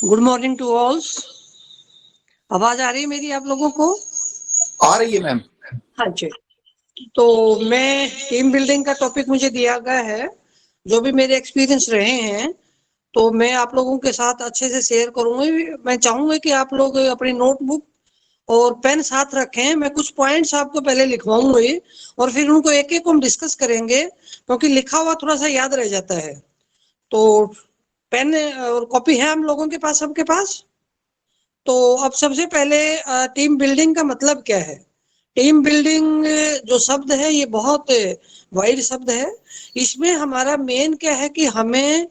Good morning to all. आवाज आ रही है मेरी आप लोगों को? आ रही है मैम। हाँ जी। तो मैं टीम बिल्डिंग का टॉपिक मुझे दिया गया है, जो भी मेरे एक्सपीरियंस रहे हैं तो मैं आप लोगों के साथ अच्छे से शेयर करूंगी। मैं चाहूंगा कि आप लोग अपनी नोटबुक और पेन साथ रखें। मैं कुछ पॉइंट्स आपको पहले लिखवाऊंगी और फिर उनको एक एक हम डिस्कस करेंगे, क्योंकि लिखा हुआ थोड़ा सा याद रह जाता है। तो पेन और कॉपी है हम लोगों के पास, सबके पास? तो अब सबसे पहले टीम बिल्डिंग का मतलब क्या है? टीम बिल्डिंग जो शब्द है ये बहुत वाइड शब्द है। इसमें हमारा मेन क्या है कि हमें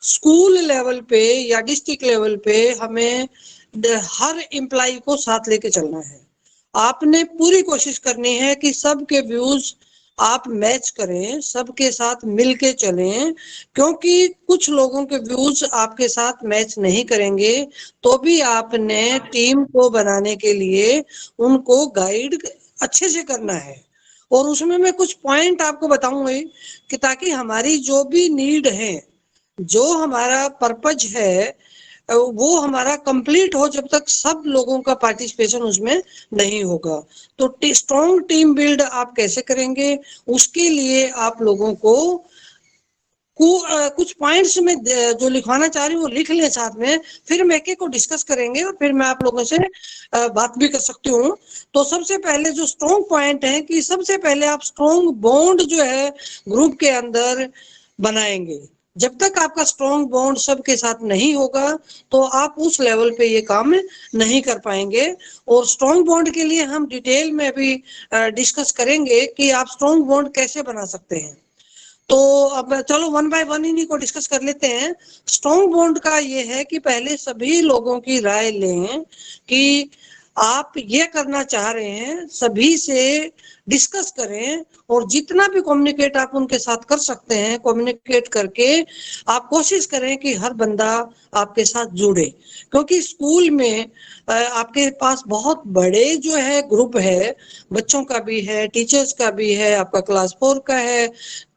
स्कूल लेवल पे या डिस्ट्रिक्ट लेवल पे हमें हर एम्प्लाई को साथ लेके चलना है। आपने पूरी कोशिश करनी है कि सबके व्यूज आप मैच करें, सबके साथ मिलके चलें, क्योंकि कुछ लोगों के व्यूज आपके साथ मैच नहीं करेंगे तो भी आपने टीम को बनाने के लिए उनको गाइड अच्छे से करना है। और उसमें मैं कुछ पॉइंट आपको बताऊंगी कि ताकि हमारी जो भी नीड है, जो हमारा पर्पज है, वो हमारा कंप्लीट हो जब तक सब लोगों का पार्टिसिपेशन उसमें नहीं होगा। तो स्ट्रॉन्ग टीम बिल्ड आप कैसे करेंगे, उसके लिए आप लोगों को कुछ पॉइंट्स में जो लिखवाना चाह रही हूँ वो लिख लें साथ में, फिर हम एक एक को डिस्कस करेंगे और फिर मैं आप लोगों से बात भी कर सकती हूँ। तो सबसे पहले जो स्ट्रॉन्ग पॉइंट है कि सबसे पहले आप स्ट्रॉन्ग बॉन्ड जो है ग्रुप के अंदर बनाएंगे। जब तक आपका स्ट्रॉन्ग बॉन्ड सबके साथ नहीं होगा तो आप उस लेवल पे ये काम नहीं कर पाएंगे। और स्ट्रॉन्ग बॉन्ड के लिए हम डिटेल में भी डिस्कस करेंगे कि आप स्ट्रॉन्ग बॉन्ड कैसे बना सकते हैं। तो अब चलो वन बाय वन इन्हीं को डिस्कस कर लेते हैं। स्ट्रॉन्ग बॉन्ड का ये है कि पहले सभी लोगों की राय लें कि आप ये करना चाह रहे हैं, सभी से डिस्कस करें और जितना भी कम्युनिकेट आप उनके साथ कर सकते हैं कम्युनिकेट करके आप कोशिश करें कि हर बंदा आपके साथ जुड़े। क्योंकि स्कूल में आपके पास बहुत बड़े जो है ग्रुप है, बच्चों का भी है, टीचर्स का भी है, आपका क्लास 4 का है,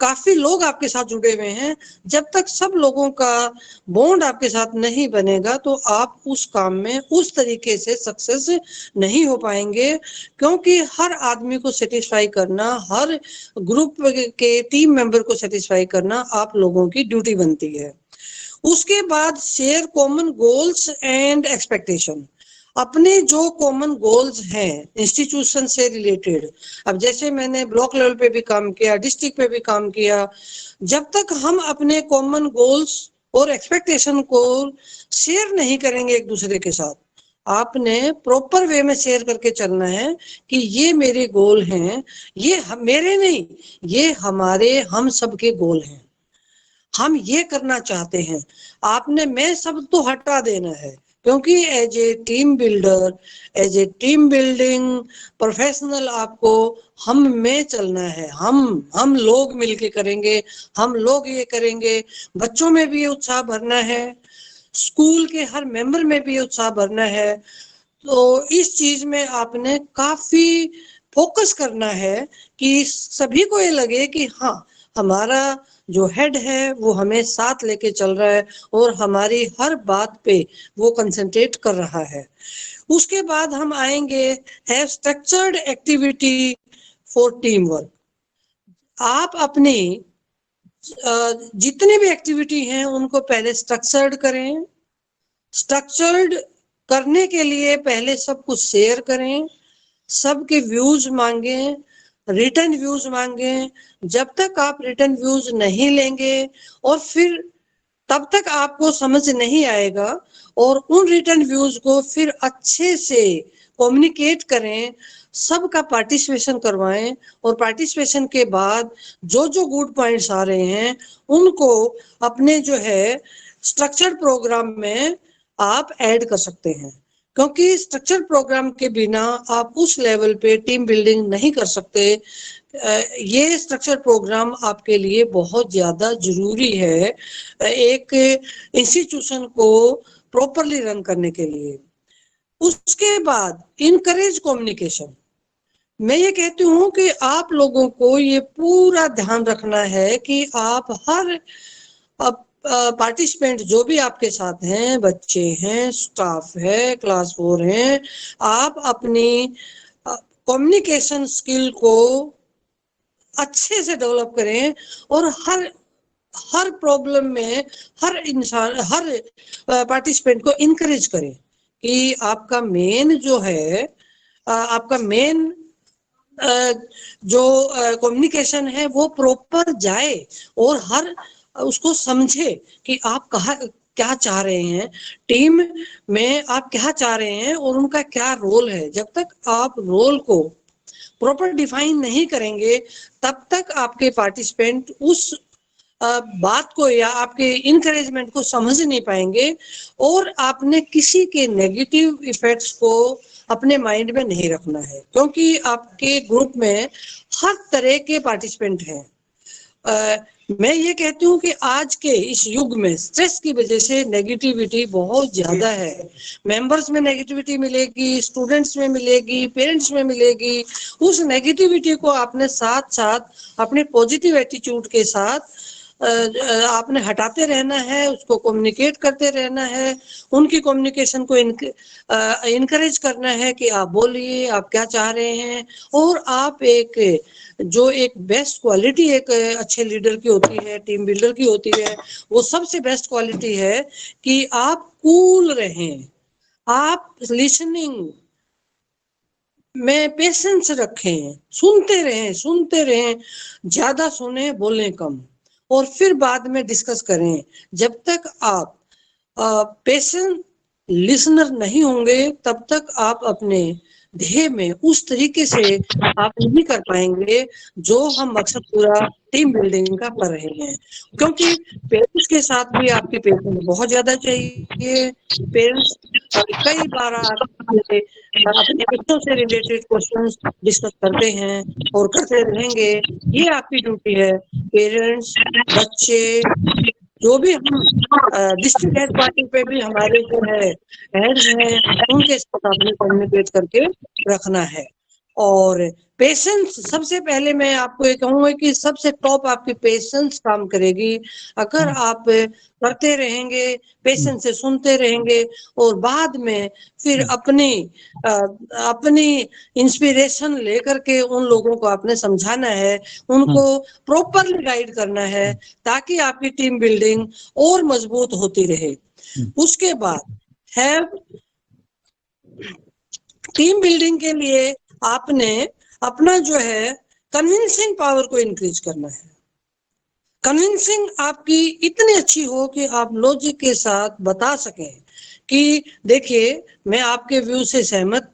काफी लोग आपके साथ जुड़े हुए हैं। जब तक सब लोगों का बॉन्ड आपके साथ नहीं बनेगा तो आप उस काम में उस तरीके से सक्सेस नहीं हो पाएंगे, क्योंकि हर आदमी को सेटिस्फाई करना, हर ग्रुप के टीम मेंबर को सेटिस्फाई करना आप लोगों की ड्यूटी बनती है। उसके बाद share common goals and expectation. अपने जो कॉमन गोल्स हैं इंस्टीट्यूशन से रिलेटेड, अब जैसे मैंने ब्लॉक लेवल पे भी काम किया, डिस्ट्रिक्ट पे भी काम किया, जब तक हम अपने कॉमन गोल्स और एक्सपेक्टेशन को शेयर नहीं करेंगे एक दूसरे के साथ, आपने प्रॉपर वे में शेयर करके चलना है कि ये मेरे गोल हैं, ये मेरे नहीं, ये हमारे हम सबके गोल हैं, हम ये करना चाहते हैं। आपने मैं सब तो हटा देना है, क्योंकि as a team builder, as a team building professional आपको हम में चलना है। हम लोग मिलके करेंगे, हम लोग ये करेंगे। बच्चों में भी ये उत्साह भरना है, स्कूल के हर मेंबर में भी ये उत्साह भरना है। तो इस चीज में आपने काफी फोकस करना है कि सभी को ये लगे कि हाँ, हमारा जो हेड है वो हमें साथ लेके चल रहा है और हमारी हर बात पे वो कंसंट्रेट कर रहा है। उसके बाद हम आएंगे है structured activity for team work. आप अपनी जितनी भी एक्टिविटी हैं उनको पहले स्ट्रक्चर्ड करें। स्ट्रक्चर्ड करने के लिए पहले सब कुछ शेयर करें, सबके व्यूज मांगे, रिटर्न व्यूज मांगे। जब तक आप रिटर्न व्यूज नहीं लेंगे और फिर तब तक आपको समझ नहीं आएगा, और उन रिटर्न व्यूज को फिर अच्छे से कम्युनिकेट करें, सबका पार्टिसिपेशन करवाएं और पार्टिसिपेशन के बाद जो जो गुड पॉइंट्स आ रहे हैं उनको अपने जो है स्ट्रक्चर्ड प्रोग्राम में आप ऐड कर सकते हैं। क्योंकि स्ट्रक्चर प्रोग्राम के बिना आप उस लेवल पे टीम बिल्डिंग नहीं कर सकते। ये स्ट्रक्चर प्रोग्राम आपके लिए बहुत ज्यादा जरूरी है एक इंस्टीट्यूशन को प्रॉपरली रन करने के लिए। उसके बाद इनकरेज कम्युनिकेशन। मैं ये कहती हूँ कि आप लोगों को ये पूरा ध्यान रखना है कि आप हर अब पार्टिसिपेंट जो भी आपके साथ हैं, बच्चे हैं, स्टाफ है, क्लास 4 हैं, आप अपनी कम्युनिकेशन स्किल को अच्छे से डेवलप करें और हर प्रॉब्लम में हर इंसान, हर पार्टिसिपेंट को इनकरेज करें कि आपका मेन जो है, आपका मेन जो कम्युनिकेशन है वो प्रॉपर जाए और हर उसको समझे कि आप कहाँ क्या चाह रहे हैं, टीम में आप क्या चाह रहे हैं और उनका क्या रोल है। जब तक आप रोल को प्रॉपर डिफाइन नहीं करेंगे तब तक आपके पार्टिसिपेंट उस बात को या आपके इनकरेजमेंट को समझ नहीं पाएंगे और आपने किसी के नेगेटिव इफेक्ट्स को अपने माइंड में नहीं रखना है, क्योंकि आपके ग्रुप में हर तरह के पार्टिसिपेंट हैं। मैं ये कहती हूँ कि आज के इस युग में स्ट्रेस की वजह से नेगेटिविटी बहुत ज्यादा है। मेंबर्स में नेगेटिविटी मिलेगी, स्टूडेंट्स में मिलेगी, पेरेंट्स में मिलेगी। उस नेगेटिविटी को आपने साथ साथ अपने पॉजिटिव एटीट्यूड के साथ आपने हटाते रहना है, उसको कम्युनिकेट करते रहना है, उनकी कम्युनिकेशन को इनकरेज करना है कि आप बोलिए, आप क्या चाह रहे हैं। और आप एक बेस्ट क्वालिटी एक अच्छे लीडर की होती है, टीम बिल्डर की होती है, वो सबसे बेस्ट क्वालिटी है कि आप कूल रहें, आप लिसनिंग में पेशेंस रखें, सुनते रहें, ज्यादा सुने, बोलें कम, और फिर बाद में डिस्कस करें। जब तक आप पेशेंट लिसनर नहीं होंगे तब तक आप अपने ध्येय में उस तरीके से आप नहीं कर पाएंगे जो हम मकसद पूरा टीम बिल्डिंग का कर रहे हैं। क्योंकि पेरेंट्स के साथ भी आपकी पेशेंस बहुत ज्यादा चाहिए। पेरेंट्स कई बार अपने बच्चों से रिलेटेड क्वेश्चंस डिस्कस करते हैं और करते रहेंगे। ये आपकी ड्यूटी है। पेरेंट्स, बच्चे, जो भी हम डिस्ट्रिक्ट हेड क्वार्टर पे भी हमारे जो है हेड्स हैं, उनके साथ आपने कम्युनिकेट करके रखना है। और पेशेंस, सबसे पहले मैं आपको ये कहूंगा कि सबसे टॉप आपकी पेशेंस काम करेगी। अगर आप करते रहेंगे, पेशेंस से सुनते रहेंगे और बाद में फिर अपनी इंस्पिरेशन लेकर के उन लोगों को आपने समझाना है, उनको प्रॉपरली गाइड करना है ताकि आपकी टीम बिल्डिंग और मजबूत होती रहे। उसके बाद है टीम बिल्डिंग के लिए आपने अपना जो है कन्विंसिंग पावर को इंक्रीज करना है। कन्विंसिंग आपकी इतनी अच्छी हो कि आप लॉजिक के साथ बता सकें कि देखिए मैं आपके व्यू से सहमत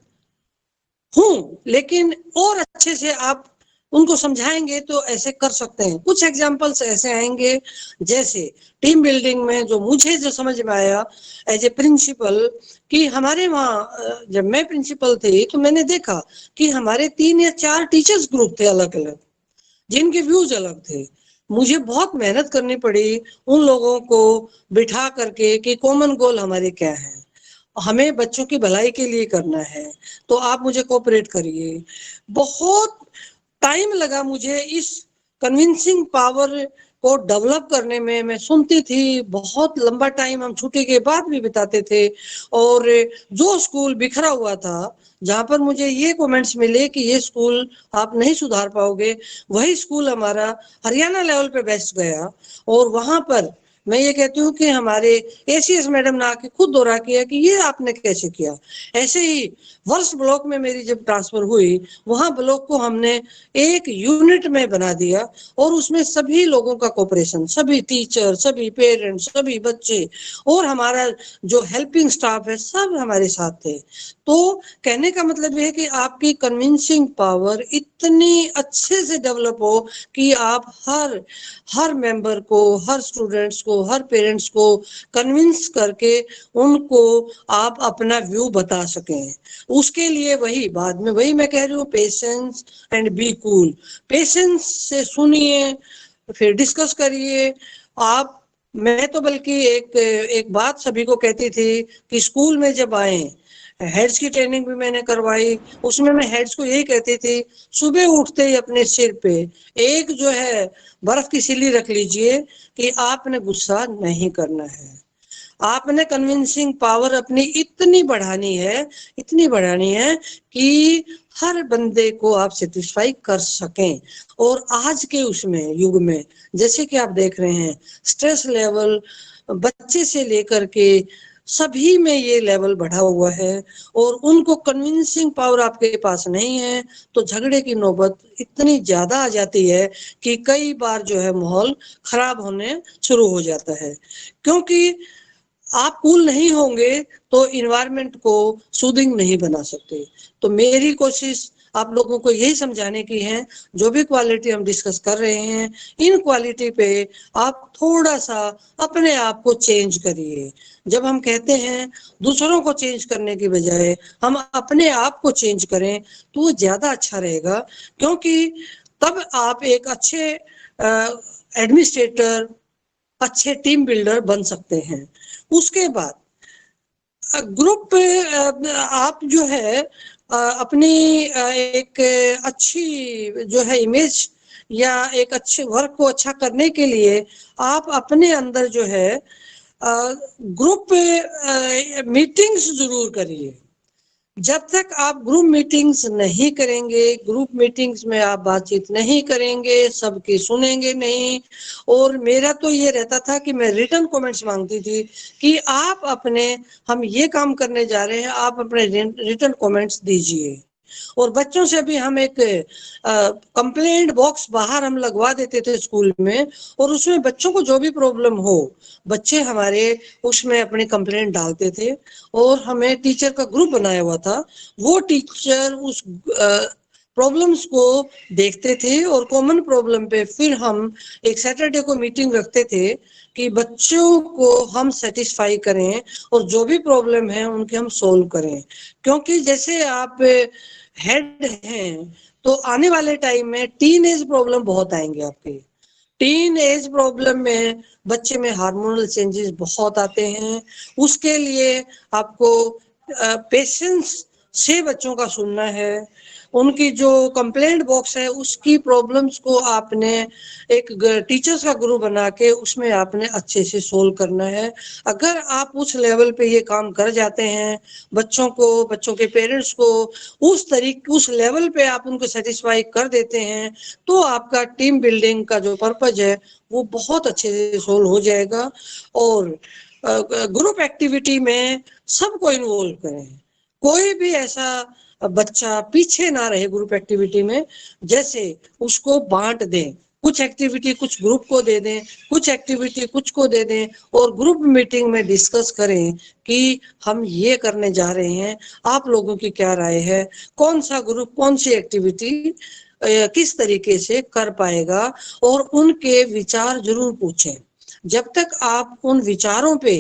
हूँ, लेकिन और अच्छे से आप उनको समझाएंगे तो ऐसे कर सकते हैं। कुछ एग्जांपल्स ऐसे आएंगे, जैसे टीम बिल्डिंग में जो समझ में आया एज ए प्रिंसिपल कि हमारे वहाँ जब मैं प्रिंसिपल थी तो मैंने देखा कि हमारे 3 या 4 टीचर्स ग्रुप थे अलग अलग, जिनके व्यूज अलग थे। मुझे बहुत मेहनत करनी पड़ी उन लोगों को बिठा करके कि कॉमन गोल हमारे क्या है, हमें बच्चों की भलाई के लिए करना है, तो आप मुझे कोऑपरेट करिए। बहुत टाइम लगा मुझे इस कन्विंसिंग पावर को डेवलप करने में। मैं सुनती थी, बहुत लंबा टाइम हम छुट्टी के बाद भी बिताते थे। और जो स्कूल बिखरा हुआ था, जहां पर मुझे ये कमेंट्स मिले कि ये स्कूल आप नहीं सुधार पाओगे, वही स्कूल हमारा हरियाणा लेवल पे बेस्ट गया। और वहां पर मैं ये कहती हूँ कि हमारे एसीएस मैडम ने आके खुद दोहरा किया कि ये आपने कैसे किया। ऐसे ही वर्ष ब्लॉक में मेरी जब ट्रांसफर हुई, वहां ब्लॉक को हमने एक यूनिट में बना दिया और उसमें सभी लोगों का कोऑपरेशन, सभी टीचर, सभी पेरेंट्स, सभी बच्चे और हमारा जो हेल्पिंग स्टाफ है, सब हमारे साथ थे। तो कहने का मतलब यह है कि आपकी कन्विंसिंग पावर इतनी अच्छे से डेवलप हो कि आप हर मेंबर को, हर स्टूडेंट्स को, हर पेरेंट्स को कन्विंस करके उनको आप अपना व्यू बता सकें। उसके लिए वही मैं कह रही हूँ, patience and be cool. Patience से सुनिए, फिर डिस्कस करिए। मैं तो बल्कि एक बात सभी को कहती थी कि स्कूल में जब आए हेड्स की ट्रेनिंग भी मैंने करवाई। उसमें मैं हेड्स को यही कहती थी, सुबह उठते ही अपने सिर पे एक जो है बर्फ की सिल्ली रख लीजिए कि आपने गुस्सा नहीं करना है। आपने कन्विंसिंग पावर अपनी इतनी बढ़ानी है कि हर बंदे को आप सेटिस्फाई कर सकें। और आज के उसमें युग में जैसे कि आप देख रहे हैं, स्ट्रेस लेवल बच्चे से लेकर के सभी में ये लेवल बढ़ा हुआ है, और उनको कन्विंसिंग पावर आपके पास नहीं है तो झगड़े की नौबत इतनी ज्यादा आ जाती है कि कई बार जो है माहौल खराब होने शुरू हो जाता है। क्योंकि आप कूल नहीं होंगे तो इन्वायरमेंट को सूदिंग नहीं बना सकते। तो मेरी कोशिश आप लोगों को यही समझाने की है, जो भी क्वालिटी हम डिस्कस कर रहे हैं, इन क्वालिटी पे आप थोड़ा सा अपने आप को चेंज करिए। जब हम कहते हैं दूसरों को चेंज करने की बजाय हम अपने आप को चेंज करें तो वो ज्यादा अच्छा रहेगा, क्योंकि तब आप एक अच्छे एडमिनिस्ट्रेटर, अच्छे टीम बिल्डर बन सकते हैं। उसके बाद ग्रुप आप जो है अपनी एक अच्छी जो है इमेज या एक अच्छे वर्क को अच्छा करने के लिए आप अपने अंदर जो है ग्रुप मीटिंग्स जरूर करिए। जब तक आप ग्रुप मीटिंग्स नहीं करेंगे, ग्रुप मीटिंग्स में आप बातचीत नहीं करेंगे, सबकी सुनेंगे नहीं। और मेरा तो ये रहता था कि मैं रिटर्न कमेंट्स मांगती थी कि आप अपने, हम ये काम करने जा रहे हैं, आप अपने रिटर्न कमेंट्स दीजिए। और बच्चों से भी हम एक कंप्लेंट बॉक्स बाहर हम लगवा देते थे स्कूल में, और उसमें बच्चों को जो भी प्रॉब्लम हो बच्चे हमारे उसमें अपनी कंप्लेंट डालते थे। और हमें टीचर का ग्रुप बनाया हुआ था, वो टीचर उस प्रॉब्लम्स को देखते थे और कॉमन प्रॉब्लम पे फिर हम एक सैटरडे को मीटिंग रखते थे कि बच्चों को हम सेटिस्फाई करें और जो भी प्रॉब्लम है उनके हम सोल्व करें। क्योंकि जैसे आप हेड हैं तो आने वाले टाइम में टीन एज प्रॉब्लम बहुत आएंगे आपके। टीन एज प्रॉब्लम में बच्चे में हार्मोनल चेंजेस बहुत आते हैं। उसके लिए आपको पेशेंस से बच्चों का सुनना है। उनकी जो कंप्लेंट बॉक्स है उसकी प्रॉब्लम्स को आपने एक टीचर्स का ग्रुप बना के उसमें आपने अच्छे से सोल्व करना है। अगर आप उस लेवल पे ये काम कर जाते हैं, बच्चों को, बच्चों के पेरेंट्स को उस लेवल पे आप उनको सेटिस्फाई कर देते हैं, तो आपका टीम बिल्डिंग का जो पर्पज है वो बहुत अच्छे से सोल्व हो जाएगा। और ग्रुप एक्टिविटी में सबको इन्वॉल्व करें, कोई भी ऐसा बच्चा पीछे ना रहे ग्रुप एक्टिविटी में। जैसे उसको बांट दें, कुछ एक्टिविटी कुछ ग्रुप को दे दें, कुछ एक्टिविटी कुछ को दे दें, और ग्रुप मीटिंग में डिस्कस करें कि हम ये करने जा रहे हैं, आप लोगों की क्या राय है, कौन सा ग्रुप कौन सी एक्टिविटी किस तरीके से कर पाएगा, और उनके विचार जरूर पूछें। जब तक आप उन विचारों पे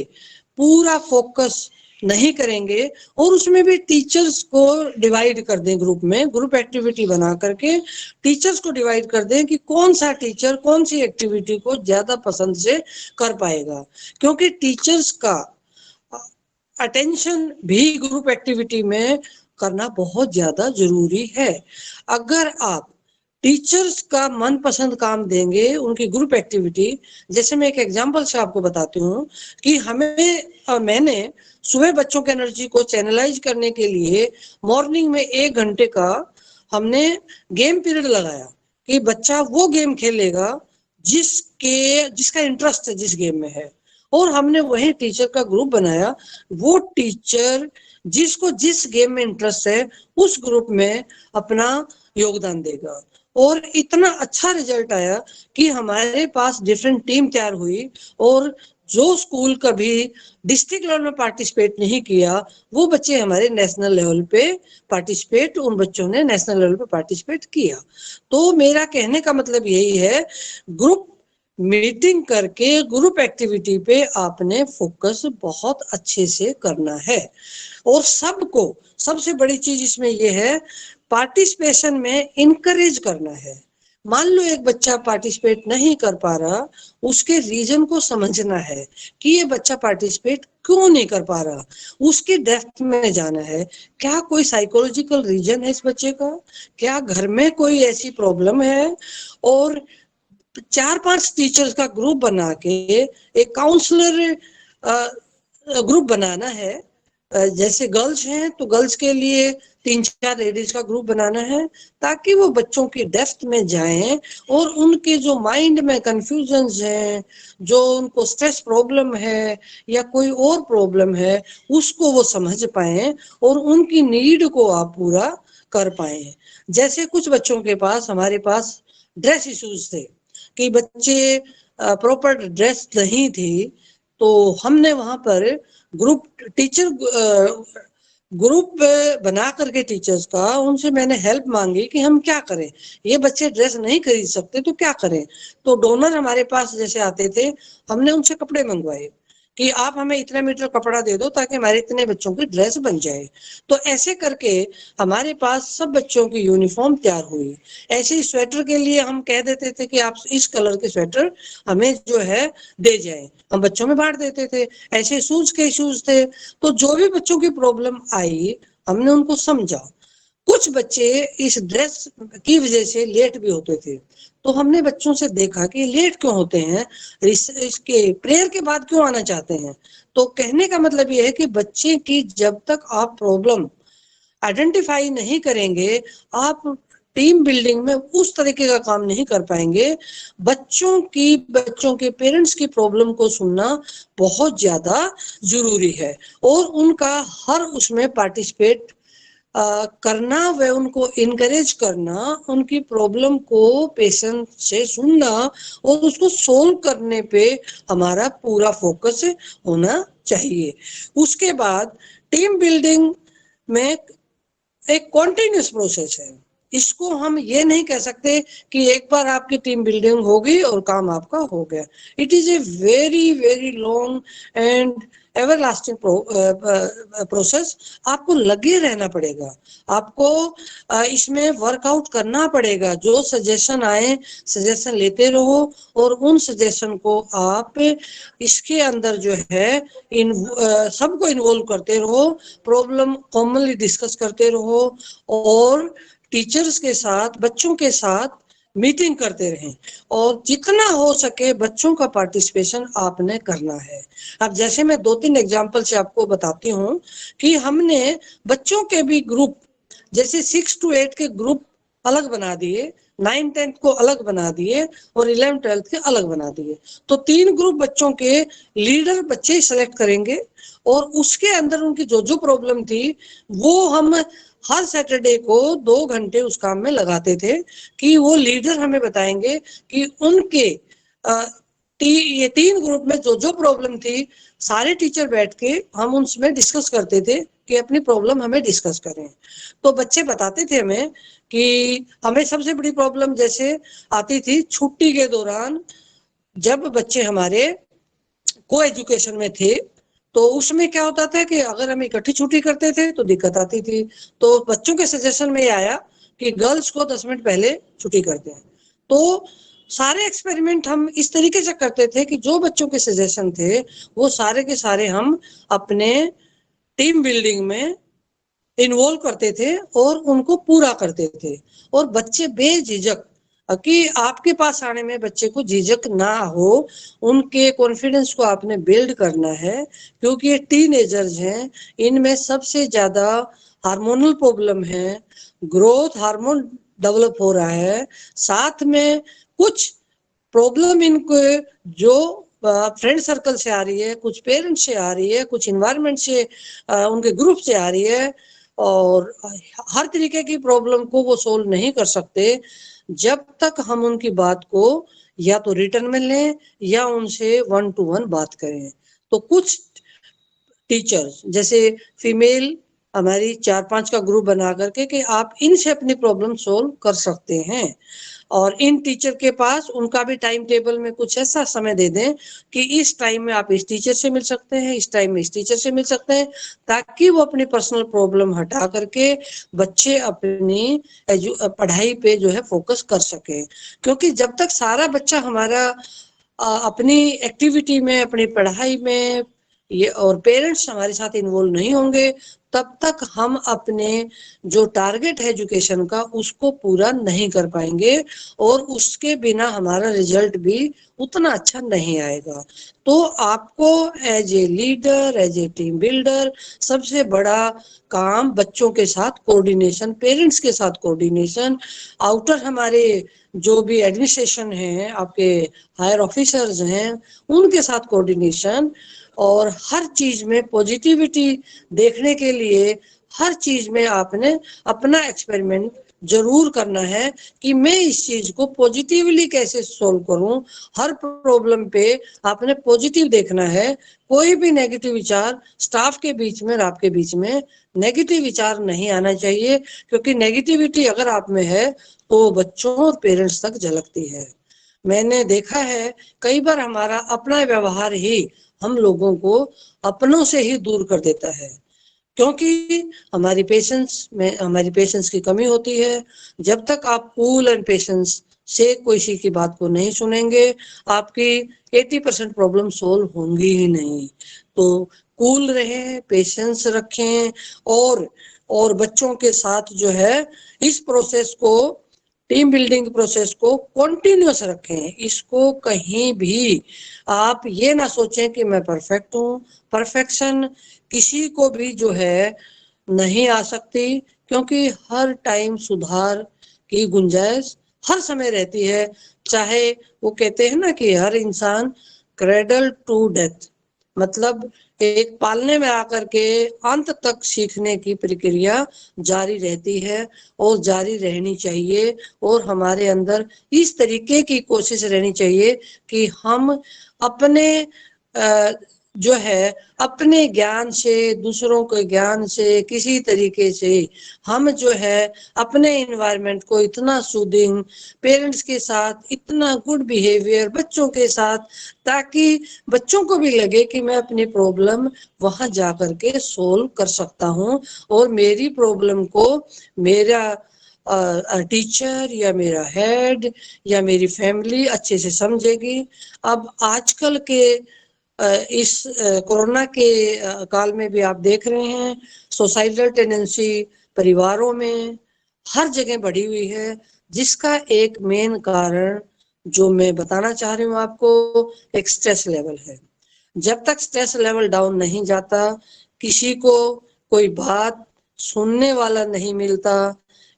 पूरा फोकस नहीं करेंगे, और उसमें भी टीचर्स को डिवाइड कर दें ग्रुप में, ग्रुप एक्टिविटी बना करके टीचर्स को डिवाइड कर दें कि कौन सा टीचर कौन सी एक्टिविटी को ज्यादा पसंद से कर पाएगा। क्योंकि टीचर्स का अटेंशन भी ग्रुप एक्टिविटी में करना बहुत ज्यादा जरूरी है। अगर आप टीचर्स का मनपसंद काम देंगे उनकी ग्रुप एक्टिविटी, जैसे मैं एक एग्जांपल से आपको बताती हूँ कि मैंने सुबह बच्चों की एनर्जी को चैनलाइज करने के लिए मॉर्निंग में 1 घंटे का हमने गेम पीरियड लगाया कि बच्चा वो गेम खेलेगा जिसका इंटरेस्ट जिस गेम में है। और हमने वही टीचर का ग्रुप बनाया, वो टीचर जिसको जिस गेम में इंटरेस्ट है उस ग्रुप में अपना योगदान देगा। और इतना अच्छा रिजल्ट आया कि हमारे पास डिफरेंट टीम तैयार हुई, और जो स्कूल कभी डिस्ट्रिक्ट लेवल में पार्टिसिपेट नहीं किया वो बच्चे हमारे नेशनल लेवल पे पार्टिसिपेट, उन बच्चों ने नेशनल लेवल पे पार्टिसिपेट किया। तो मेरा कहने का मतलब यही है, ग्रुप मीटिंग करके ग्रुप एक्टिविटी पे आपने फोकस बहुत अच्छे से करना है। और सबको, सबसे बड़ी चीज इसमें यह है, पार्टिसिपेशन में इनकरेज करना है। मान लो एक बच्चा पार्टिसिपेट नहीं कर पा रहा, उसके रीजन को समझना है कि ये बच्चा पार्टिसिपेट क्यों नहीं कर पा रहा, उसके डेप्थ में जाना है। क्या कोई साइकोलॉजिकल रीजन है इस बच्चे का, क्या घर में कोई ऐसी प्रॉब्लम है, और 4-5 टीचर्स का ग्रुप बना के एक काउंसलर ग्रुप बनाना है। जैसे गर्ल्स हैं तो गर्ल्स के लिए 3-4 लेडीज का ग्रुप बनाना है, ताकि वो बच्चों की डेप्थ में जाएं और उनके जो माइंड में कंफ्यूजन्स हैं, जो उनको स्ट्रेस प्रॉब्लम है या कोई और प्रॉब्लम है, उसको वो समझ पाएं और उनकी नीड को आप पूरा कर पाएं। जैसे कुछ बच्चों के पास, हमारे पास ड्रेस इश्यूज थे कि बच्चे प्रॉपर ड्रेस नहीं थी, तो हमने वहां पर ग्रुप टीचर ग्रुप बना करके टीचर्स का उनसे मैंने हेल्प मांगी कि हम क्या करें, ये बच्चे ड्रेस नहीं खरीद सकते तो क्या करें। तो डोनर हमारे पास जैसे आते थे, हमने उनसे कपड़े मंगवाए कि आप हमें इतना मीटर कपड़ा दे दो ताकि हमारे इतने बच्चों की ड्रेस बन जाए। तो ऐसे करके हमारे पास सब बच्चों की यूनिफॉर्म तैयार हुई। ऐसे ही स्वेटर के लिए हम कह देते थे कि आप इस कलर के स्वेटर हमें जो है दे जाए, हम बच्चों में बांट देते थे। ऐसे शूज के शूज थे, तो जो भी बच्चों की प्रॉब्लम आई हमने उनको समझा। कुछ बच्चे इस ड्रेस की वजह से लेट भी होते थे, तो हमने बच्चों से देखा कि लेट क्यों होते हैं, इसके प्रेयर के बाद क्यों आना चाहते हैं। तो कहने का मतलब ये है कि बच्चे की जब तक आप प्रॉब्लम आइडेंटिफाई नहीं करेंगे, आप टीम बिल्डिंग में उस तरीके का काम नहीं कर पाएंगे। बच्चों के पेरेंट्स की प्रॉब्लम को सुनना बहुत ज्यादा जरूरी है और उनका हर उसमें पार्टिसिपेट करना, व उनको इनकरेज करना, उनकी प्रॉब्लम को पेशेंस से सुनना और उसको सोल्व करने पे हमारा पूरा फोकस होना चाहिए। उसके बाद टीम बिल्डिंग में एक कॉन्टिन्यूस प्रोसेस है। इसको हम ये नहीं कह सकते कि एक बार आपकी टीम बिल्डिंग होगी और काम आपका हो गया। It is a very very long and everlasting process. आपको लगे रहना पड़ेगा, आपको इसमें वर्कआउट करना पड़ेगा। जो सजेशन आए सजेशन लेते रहो और उन सजेशन को आप इसके अंदर जो है सबको इन्वॉल्व करते रहो, प्रॉब्लम कॉमनली डिस्कस करते रहो और टीचर्स के साथ, बच्चों के साथ मीटिंग करते रहें और जितना हो सके बच्चों का पार्टिसिपेशन आपने करना है। अब जैसे मैं 2-3 एग्जांपल से आपको बताती हूँ कि हमने बच्चों के भी ग्रुप, जैसे 6 to 8 के ग्रुप अलग बना दिए, 9-10 को अलग बना दिए और 11-12 के अलग बना दिए। तो 3 ग्रुप बच्चों के लीडर बच्चे सेलेक्ट करेंगे और उसके अंदर उनकी जो जो प्रॉब्लम थी वो हम हर सैटरडे को 2 घंटे उस काम में लगाते थे कि वो लीडर हमें बताएंगे कि उनके ये 3 ग्रुप में जो जो प्रॉब्लम थी, सारे टीचर बैठ के हम उनमें डिस्कस करते थे कि अपनी प्रॉब्लम हमें डिस्कस करें। तो बच्चे बताते थे हमें कि हमें सबसे बड़ी प्रॉब्लम जैसे आती थी छुट्टी के दौरान, जब बच्चे हमारे को एजुकेशन में थे तो उसमें क्या होता था कि अगर हम इकट्ठी छुट्टी करते थे तो दिक्कत आती थी। तो बच्चों के सजेशन में आया कि गर्ल्स को 10 मिनट पहले छुट्टी करते हैं। तो सारे एक्सपेरिमेंट हम इस तरीके से करते थे कि जो बच्चों के सजेशन थे वो सारे के सारे हम अपने टीम बिल्डिंग में इन्वॉल्व करते थे और उनको पूरा करते थे। और बच्चे बेझिझक, कि आपके पास आने में बच्चे को झिझक ना हो, उनके कॉन्फिडेंस को आपने बिल्ड करना है, क्योंकि ये टीनेजर्स हैं, इनमें सबसे ज्यादा हार्मोनल प्रॉब्लम है, ग्रोथ हार्मोन डेवलप हो रहा है, साथ में कुछ प्रॉब्लम इनको जो फ्रेंड सर्कल से आ रही है, कुछ पेरेंट्स से आ रही है, कुछ इन्वायरमेंट से, उनके ग्रुप से आ रही है, और हर तरीके की प्रॉब्लम को वो सोल्व नहीं कर सकते जब तक हम उनकी बात को या तो रिटर्न में लें या उनसे 1 to 1 बात करें। तो कुछ टीचर्स जैसे फीमेल हमारी 4-5 का ग्रुप बना करके कि आप इनसे अपनी प्रॉब्लम सोल्व कर सकते हैं। और इन टीचर के पास उनका भी टाइम टेबल में कुछ ऐसा समय दे दें कि इस टाइम में आप इस टीचर से मिल सकते हैं, इस टाइम में इस टीचर से मिल सकते हैं, ताकि वो अपनी पर्सनल प्रॉब्लम हटा करके बच्चे अपनी पढ़ाई पे जो है फोकस कर सके। क्योंकि जब तक सारा बच्चा हमारा अपनी एक्टिविटी में, अपनी पढ़ाई में ये और पेरेंट्स हमारे साथ इन्वॉल्व नहीं होंगे, तब तक हम अपने जो टारगेट है एजुकेशन का उसको पूरा नहीं कर पाएंगे और उसके बिना हमारा रिजल्ट भी उतना अच्छा नहीं आएगा। तो आपको as a leader, as a team builder सबसे बड़ा काम बच्चों के साथ कोऑर्डिनेशन, पेरेंट्स के साथ कोऑर्डिनेशन, आउटर हमारे जो भी एडमिनिस्ट्रेशन है, आपके हायर ऑफिसर्स हैं, उनके साथ कोऑर्डिनेशन, और हर चीज में पॉजिटिविटी देखने के लिए हर चीज में आपने अपना एक्सपेरिमेंट जरूर करना है कि मैं इस चीज को पॉजिटिवली कैसे सोल्व करूं। हर प्रॉब्लम पे आपने पॉजिटिव देखना है। कोई भी नेगेटिव विचार स्टाफ के बीच में और आपके बीच में नेगेटिव विचार नहीं आना चाहिए, क्योंकि नेगेटिविटी अगर आप में है तो बच्चों और पेरेंट्स तक झलकती है। मैंने देखा है कई बार हमारा अपना व्यवहार ही हम लोगों को अपनों से ही दूर कर देता है, क्योंकि हमारी पेशेंस की कमी होती है। जब तक आप कूल एंड पेशेंस से किसी की बात को नहीं सुनेंगे, आपकी 80% प्रॉब्लम सोल्व होंगी ही नहीं। तो कूल रहें, पेशेंस रखें, और बच्चों के साथ जो है इस प्रोसेस को, टीम बिल्डिंग प्रोसेस को कॉन्टिन्यूस रखें। इसको कहीं भी आप ये ना सोचें कि मैं परफेक्ट हूँ। परफेक्शन किसी को भी जो है नहीं आ सकती, क्योंकि हर टाइम सुधार की गुंजाइश हर समय रहती है। चाहे वो कहते हैं ना कि हर इंसान क्रेडल टू डेथ, मतलब एक पालने में आकर के अंत तक सीखने की प्रक्रिया जारी रहती है और जारी रहनी चाहिए। और हमारे अंदर इस तरीके की कोशिश रहनी चाहिए कि हम अपने जो है अपने ज्ञान से, दूसरों के ज्ञान से, किसी तरीके से हम जो है अपने इन्वायरमेंट को इतना सूदिंग, पेरेंट्स के साथ इतना गुड बिहेवियर बच्चों के साथ, ताकि बच्चों को भी लगे कि मैं अपनी प्रॉब्लम वहां जा करके सोल्व कर सकता हूँ और मेरी प्रॉब्लम को मेरा टीचर या मेरा हेड या मेरी फैमिली अच्छे से समझेगी। अब आजकल के इस कोरोना के काल में भी आप देख रहे हैं सोसाइटल टेंडेंसी परिवारों में हर जगह बढ़ी हुई है, जिसका एक मेन कारण जो मैं बताना चाह रही हूँ आपको, एक स्ट्रेस लेवल है। जब तक स्ट्रेस लेवल डाउन नहीं जाता, किसी को कोई बात सुनने वाला नहीं मिलता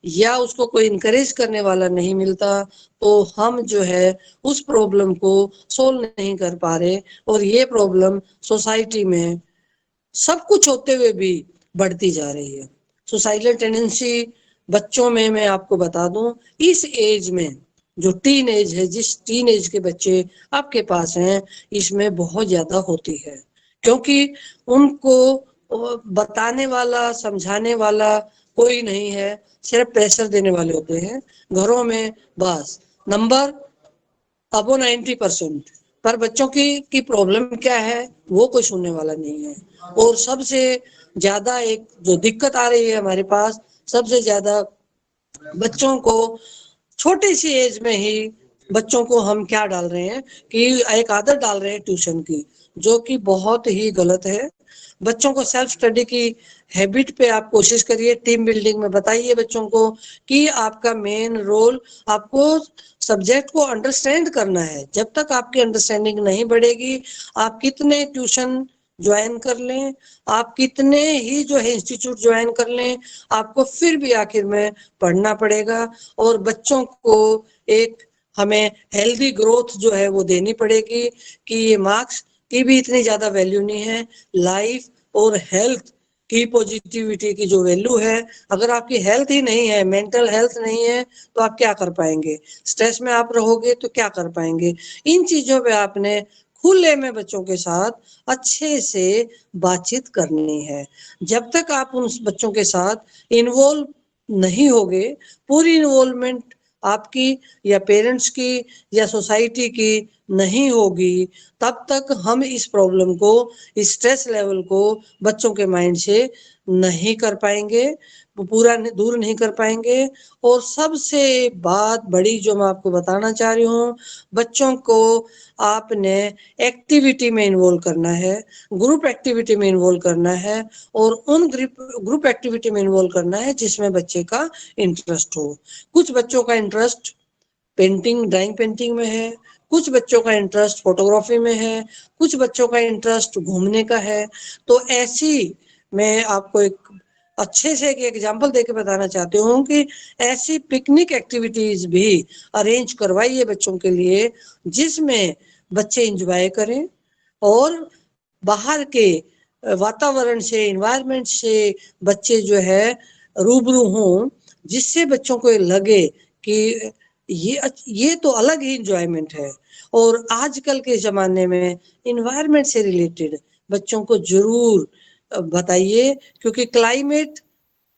या उसको कोई इनकरेज करने वाला नहीं मिलता, तो हम जो है उस प्रॉब्लम को सोल्व नहीं कर पा रहे और ये प्रॉब्लम सोसाइटी में सब कुछ होते हुए भी बढ़ती जा रही है। सुसाइडल टेंडेंसी बच्चों में मैं आपको बता दूं, इस एज में जो टीन एज है, जिस टीन एज के बच्चे आपके पास हैं, इसमें बहुत ज्यादा होती है, क्योंकि उनको बताने वाला, समझाने वाला कोई नहीं है, सिर्फ प्रेशर देने वाले होते हैं घरों में। बस नंबर अबो 90%, पर बच्चों की प्रॉब्लम क्या है वो कोई सुनने वाला नहीं है। और सबसे ज्यादा एक जो दिक्कत आ रही है हमारे पास, सबसे ज्यादा बच्चों को छोटी सी एज में ही बच्चों को हम क्या डाल रहे हैं कि एक आदत डाल रहे हैं ट्यूशन की, जो कि बहुत ही गलत है। बच्चों को सेल्फ स्टडी की हैबिट पे आप कोशिश करिए, टीम बिल्डिंग में बताइए बच्चों को कि आपका मेन रोल आपको सब्जेक्ट को अंडरस्टैंड करना है। जब तक आपकी अंडरस्टैंडिंग नहीं बढ़ेगी, आप कितने ट्यूशन ज्वाइन कर लें, आप कितने ही जो है इंस्टीट्यूट ज्वाइन कर लें, आपको फिर भी आखिर में पढ़ना पड़ेगा। और बच्चों को एक हमें हेल्दी ग्रोथ जो है वो देनी पड़ेगी कि ये मार्क्स की भी इतनी ज्यादा वैल्यू नहीं है। लाइफ और हेल्थ की पॉजिटिविटी की जो वैल्यू है, अगर आपकी हेल्थ ही नहीं है, मेंटल हेल्थ नहीं है, तो आप क्या कर पाएंगे? स्ट्रेस में आप रहोगे तो क्या कर पाएंगे? इन चीजों पे आपने खुले में बच्चों के साथ अच्छे से बातचीत करनी है। जब तक आप उन बच्चों के साथ इन्वॉल्व नहीं होगे, पूरी इन्वॉल्वमेंट आपकी या पेरेंट्स की या सोसाइटी की नहीं होगी, तब तक हम इस प्रॉब्लम को, इस स्ट्रेस लेवल को बच्चों के माइंड से नहीं कर पाएंगे, पूरा दूर नहीं कर पाएंगे। और सबसे बात बड़ी जो मैं आपको बताना चाह रही हूँ, बच्चों को आपने एक्टिविटी में इन्वॉल्व करना है, ग्रुप एक्टिविटी में इन्वॉल्व करना है, और उन ग्रुप एक्टिविटी में इन्वॉल्व करना है जिसमें बच्चे का इंटरेस्ट हो। कुछ बच्चों का इंटरेस्ट पेंटिंग, ड्राइंग पेंटिंग में है, कुछ बच्चों का इंटरेस्ट फोटोग्राफी में है, कुछ बच्चों का इंटरेस्ट घूमने का है। तो ऐसी मैं आपको एक अच्छे से एक एग्जांपल देके बताना चाहती हूँ कि ऐसी पिकनिक एक्टिविटीज भी अरेंज करवाइए बच्चों के लिए, जिसमें बच्चे एंजॉय करें और बाहर के वातावरण से, इन्वायरमेंट से बच्चे जो है रूबरू हों, जिससे बच्चों को लगे कि ये तो अलग ही इंजॉयमेंट है। और आजकल के जमाने में इन्वायरमेंट से रिलेटेड बच्चों को जरूर बताइए, क्योंकि क्लाइमेट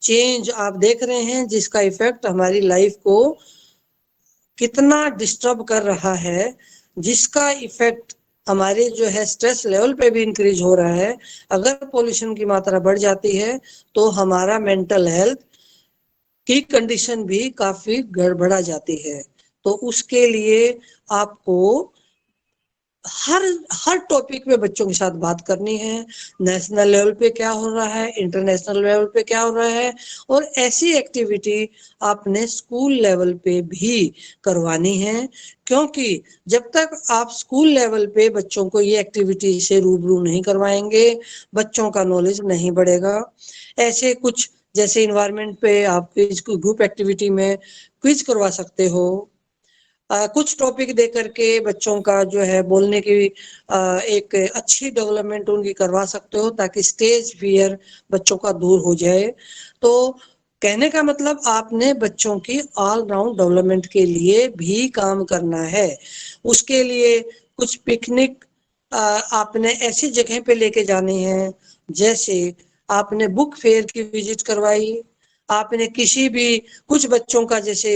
चेंज आप देख रहे हैं जिसका इफेक्ट हमारी लाइफ को कितना डिस्टर्ब कर रहा है, जिसका इफेक्ट हमारे जो है स्ट्रेस लेवल पे भी इंक्रीज हो रहा है। अगर पोल्यूशन की मात्रा बढ़ जाती है तो हमारा मेंटल हेल्थ की कंडीशन भी काफी गड़बड़ा जाती है। तो उसके लिए आपको हर टॉपिक पे बच्चों के साथ बात करनी है। नेशनल लेवल पे क्या हो रहा है, इंटरनेशनल लेवल पे क्या हो रहा है, और ऐसी एक्टिविटी आपने स्कूल लेवल पे भी करवानी है। क्योंकि जब तक आप स्कूल लेवल पे बच्चों को ये एक्टिविटी से रूबरू नहीं करवाएंगे, बच्चों का नॉलेज नहीं बढ़ेगा। ऐसे कुछ जैसे इन्वायरमेंट पे आप ग्रुप एक्टिविटी में क्विज करवा सकते हो, कुछ टॉपिक दे करके बच्चों का जो है बोलने की एक अच्छी डेवलपमेंट उनकी करवा सकते हो, ताकि स्टेज फियर बच्चों का दूर हो जाए। तो कहने का मतलब आपने बच्चों की ऑल राउंड डेवलपमेंट के लिए भी काम करना है। उसके लिए कुछ पिकनिक आपने ऐसी जगह पे लेके जानी है, जैसे आपने बुक फेयर की विजिट करवाई, आपने किसी भी कुछ बच्चों का जैसे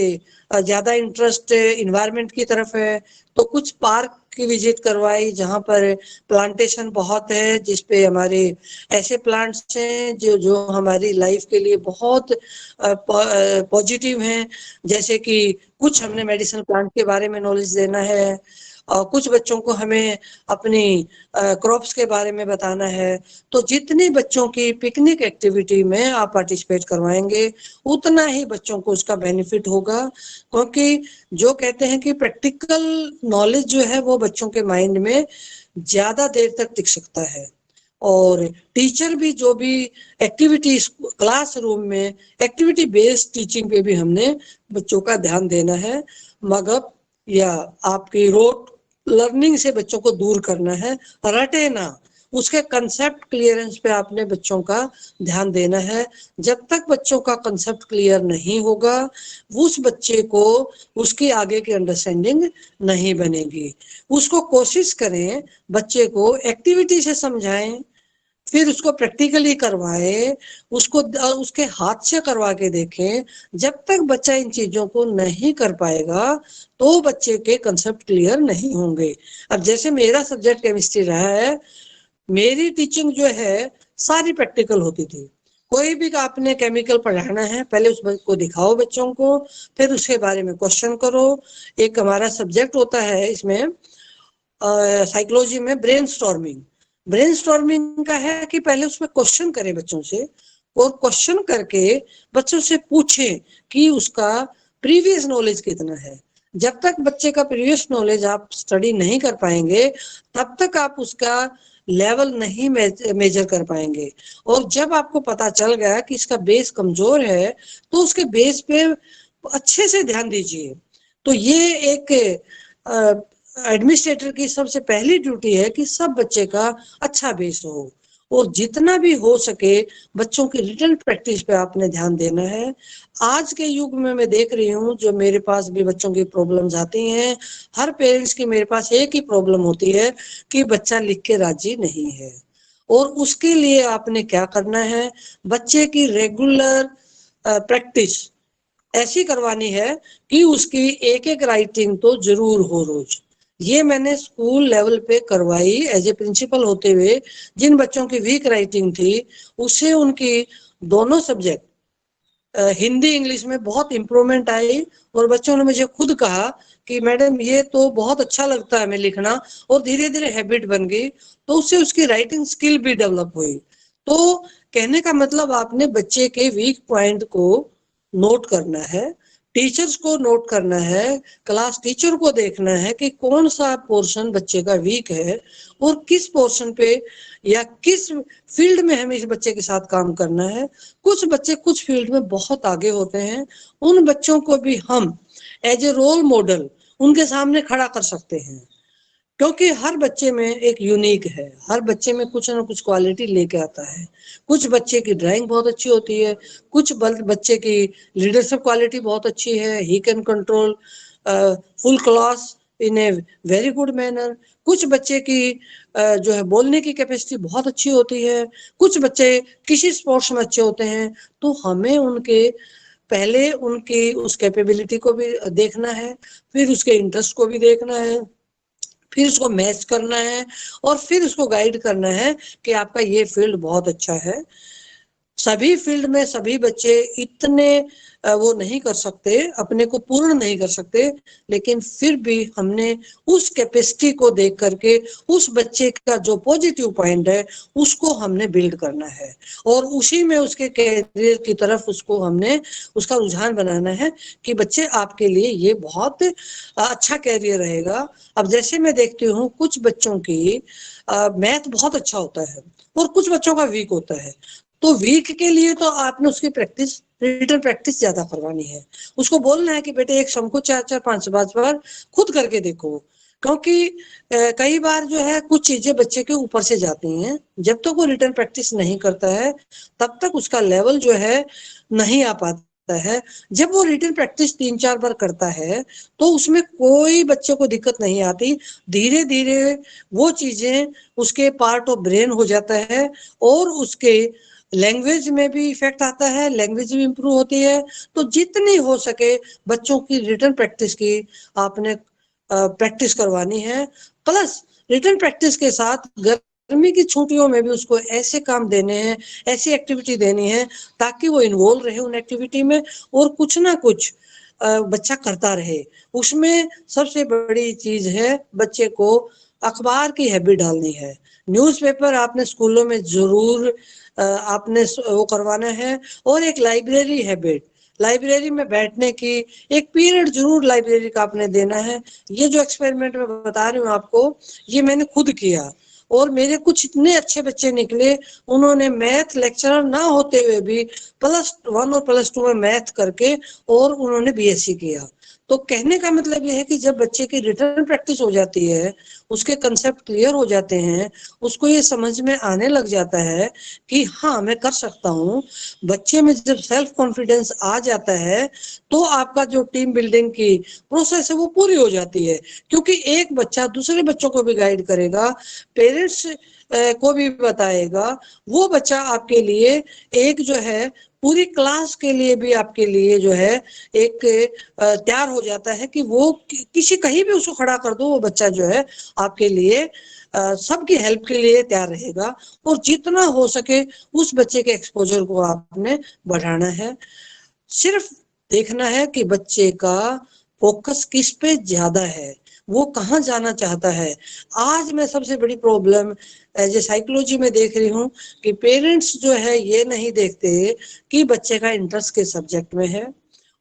ज्यादा इंटरेस्ट इन्वायरमेंट की तरफ है तो कुछ पार्क की विजिट करवाई जहां पर प्लांटेशन बहुत है, जिसपे हमारे ऐसे प्लांट्स हैं जो जो हमारी लाइफ के लिए बहुत पॉजिटिव हैं। जैसे कि कुछ हमने मेडिसिनल प्लांट के बारे में नॉलेज देना है, और कुछ बच्चों को हमें अपनी क्रॉप्स के बारे में बताना है। तो जितनी बच्चों की पिकनिक एक्टिविटी में आप पार्टिसिपेट करवाएंगे, उतना ही बच्चों को उसका बेनिफिट होगा। क्योंकि जो कहते हैं कि प्रैक्टिकल नॉलेज जो है वो बच्चों के माइंड में ज्यादा देर तक टिक सकता है। और टीचर भी जो भी एक्टिविटी क्लासरूम में एक्टिविटी बेस्ड टीचिंग पे भी हमने बच्चों का ध्यान देना है। मगप या आपकी रोट लर्निंग से बच्चों को दूर करना है, रटे ना, उसके कंसेप्ट क्लियरेंस पे आपने बच्चों का ध्यान देना है। जब तक बच्चों का कंसेप्ट क्लियर नहीं होगा, उस बच्चे को उसकी आगे की अंडरस्टैंडिंग नहीं बनेगी। उसको कोशिश करें, बच्चे को एक्टिविटी से समझाएं, फिर उसको प्रैक्टिकली करवाएं, उसको उसके हाथ से करवा के देखें। जब तक बच्चा इन चीजों को नहीं कर पाएगा तो बच्चे के कंसेप्ट क्लियर नहीं होंगे। अब जैसे मेरा सब्जेक्ट केमिस्ट्री रहा है, मेरी टीचिंग जो है सारी प्रैक्टिकल होती थी। कोई भी आपने केमिकल पढ़ाना है, पहले उस को दिखाओ बच्चों को, फिर उसके बारे में क्वेश्चन करो। एक हमारा सब्जेक्ट होता है इसमें साइकोलॉजी में ब्रेनस्टॉर्मिंग का है कि पहले उसमें क्वेश्चन करें बच्चों से, और क्वेश्चन करके बच्चों से पूछें कि उसका प्रीवियस नॉलेज कितना है। जब तक बच्चे का प्रीवियस नॉलेज आप स्टडी नहीं कर पाएंगे, तब तक आप उसका लेवल नहीं मेजर कर पाएंगे। और जब आपको पता चल गया कि इसका बेस कमजोर है, तो उसके बेस पे अच्छे से ध्यान दीजिए। तो ये एक एडमिनिस्ट्रेटर की सबसे पहली ड्यूटी है कि सब बच्चे का अच्छा बेस हो, और जितना भी हो सके बच्चों की रिटन प्रैक्टिस पे आपने ध्यान देना है। आज के युग में मैं देख रही हूँ, जो मेरे पास भी बच्चों की प्रॉब्लम्स आती हैं, हर पेरेंट्स की मेरे पास एक ही प्रॉब्लम होती है कि बच्चा लिख के राजी नहीं है। और उसके लिए आपने क्या करना है, बच्चे की रेगुलर प्रैक्टिस ऐसी करवानी है कि उसकी एक एक राइटिंग तो जरूर हो रोज। ये मैंने स्कूल लेवल पे करवाई एज ए प्रिंसिपल होते हुए। जिन बच्चों की वीक राइटिंग थी, उससे उनकी दोनों सब्जेक्ट हिंदी इंग्लिश में बहुत इम्प्रूवमेंट आई। और बच्चों ने मुझे खुद कहा कि मैडम ये तो बहुत अच्छा लगता है हमें लिखना, और धीरे धीरे हैबिट बन गई, तो उससे उसकी राइटिंग स्किल भी डेवलप हुई। तो कहने का मतलब आपने बच्चे के वीक पॉइंट को नोट करना है, टीचर्स को नोट करना है, क्लास टीचर को देखना है कि कौन सा पोर्शन बच्चे का वीक है और किस पोर्शन पे या किस फील्ड में हमें इस बच्चे के साथ काम करना है। कुछ बच्चे कुछ फील्ड में बहुत आगे होते हैं, उन बच्चों को भी हम एज ए रोल मॉडल उनके सामने खड़ा कर सकते हैं, क्योंकि हर बच्चे में एक यूनिक है, हर बच्चे में कुछ ना कुछ क्वालिटी लेके आता है। कुछ बच्चे की ड्राइंग बहुत अच्छी होती है, कुछ बच्चे की लीडरशिप क्वालिटी बहुत अच्छी है, he can control full class in a very good manner. कुछ बच्चे की जो है बोलने की कैपेसिटी बहुत अच्छी होती है, कुछ बच्चे किसी स्पोर्ट्स में अच्छे होते हैं। तो हमें उनके पहले उनकी उस कैपेबिलिटी को भी देखना है, फिर उसके इंटरेस्ट को भी देखना है, फिर उसको मैच करना है, और फिर उसको गाइड करना है कि आपका ये फील्ड बहुत अच्छा है। सभी फील्ड में सभी बच्चे इतने वो नहीं कर सकते, अपने को पूर्ण नहीं कर सकते, लेकिन फिर भी हमने उस कैपेसिटी को देख करके उस बच्चे का जो पॉजिटिव पॉइंट है उसको हमने बिल्ड करना है, और उसी में उसके कैरियर की तरफ उसको हमने उसका रुझान बनाना है कि बच्चे आपके लिए ये बहुत अच्छा कैरियर रहेगा। अब जैसे मैं देखती हूँ कुछ बच्चों की मैथ बहुत अच्छा होता है और कुछ बच्चों का वीक होता है, तो वीक के लिए तो आपने उसकी प्रैक्टिस रिटन प्रैक्टिस ज्यादा करवानी है। उसको बोलना है कि बेटे एक सम को 4-4 5-5 बार खुद करके देखो, क्योंकि कई बार जो है कुछ चीजें बच्चे के ऊपर से जाती हैं, जब तक वो रिटन प्रैक्टिस नहीं करता है तब तक उसका लेवल जो है नहीं आ पाता है। जब वो रिटन प्रैक्टिस 3-4 बार करता है तो उसमें कोई बच्चे को दिक्कत नहीं आती, धीरे धीरे वो चीजें उसके पार्ट ऑफ ब्रेन हो जाता है, और उसके लैंग्वेज में भी इफेक्ट आता है, लैंग्वेज भी इम्प्रूव होती है। तो जितनी हो सके बच्चों की रिटन प्रैक्टिस की आपने प्रैक्टिस करवानी है। प्लस रिटन प्रैक्टिस के साथ गर्मी की छुट्टियों में भी उसको ऐसे काम देने हैं, ऐसी एक्टिविटी देनी है ताकि वो इन्वॉल्व रहे उन एक्टिविटी में, और कुछ ना कुछ बच्चा करता रहे। उसमें सबसे बड़ी चीज है बच्चे को अखबार की हैबिट डालनी है। न्यूज़पेपर आपने स्कूलों में जरूर आपने वो करवाना है, और एक लाइब्रेरी हैबिट, लाइब्रेरी में बैठने की एक पीरियड जरूर लाइब्रेरी का आपने देना है। ये जो एक्सपेरिमेंट मैं बता रही हूँ आपको, ये मैंने खुद किया, और मेरे कुछ इतने अच्छे बच्चे निकले, उन्होंने मैथ लेक्चरर ना होते हुए भी +1 और +2 में मैथ करके और उन्होंने बीएससी किया। तो कहने का मतलब ये है कि जब बच्चे की रिटन प्रैक्टिस हो जाती है, उसके कंसेप्ट क्लियर हो जाते हैं, उसको ये समझ में आने लग जाता है कि हाँ मैं कर सकता हूँ, बच्चे में जब सेल्फ कॉन्फिडेंस आ जाता है तो आपका जो टीम बिल्डिंग की प्रोसेस है वो पूरी हो जाती है। क्योंकि एक बच्चा दूसरे बच्चों को भी गाइड करेगा, पेरेंट्स को भी बताएगा, वो बच्चा आपके लिए एक जो है पूरी क्लास के लिए भी आपके लिए जो है एक तैयार हो जाता है कि वो किसी कहीं भी उसको खड़ा कर दो, वो बच्चा जो है आपके लिए सबकी हेल्प के लिए तैयार रहेगा। और जितना हो सके उस बच्चे के एक्सपोजर को आपने बढ़ाना है। सिर्फ देखना है कि बच्चे का फोकस किस पे ज्यादा है, वो कहाँ जाना चाहता है। आज मैं सबसे बड़ी प्रॉब्लम एज ए साइकोलॉजी में देख रही हूँ कि पेरेंट्स जो है ये नहीं देखते कि बच्चे का इंटरेस्ट किस सब्जेक्ट में है,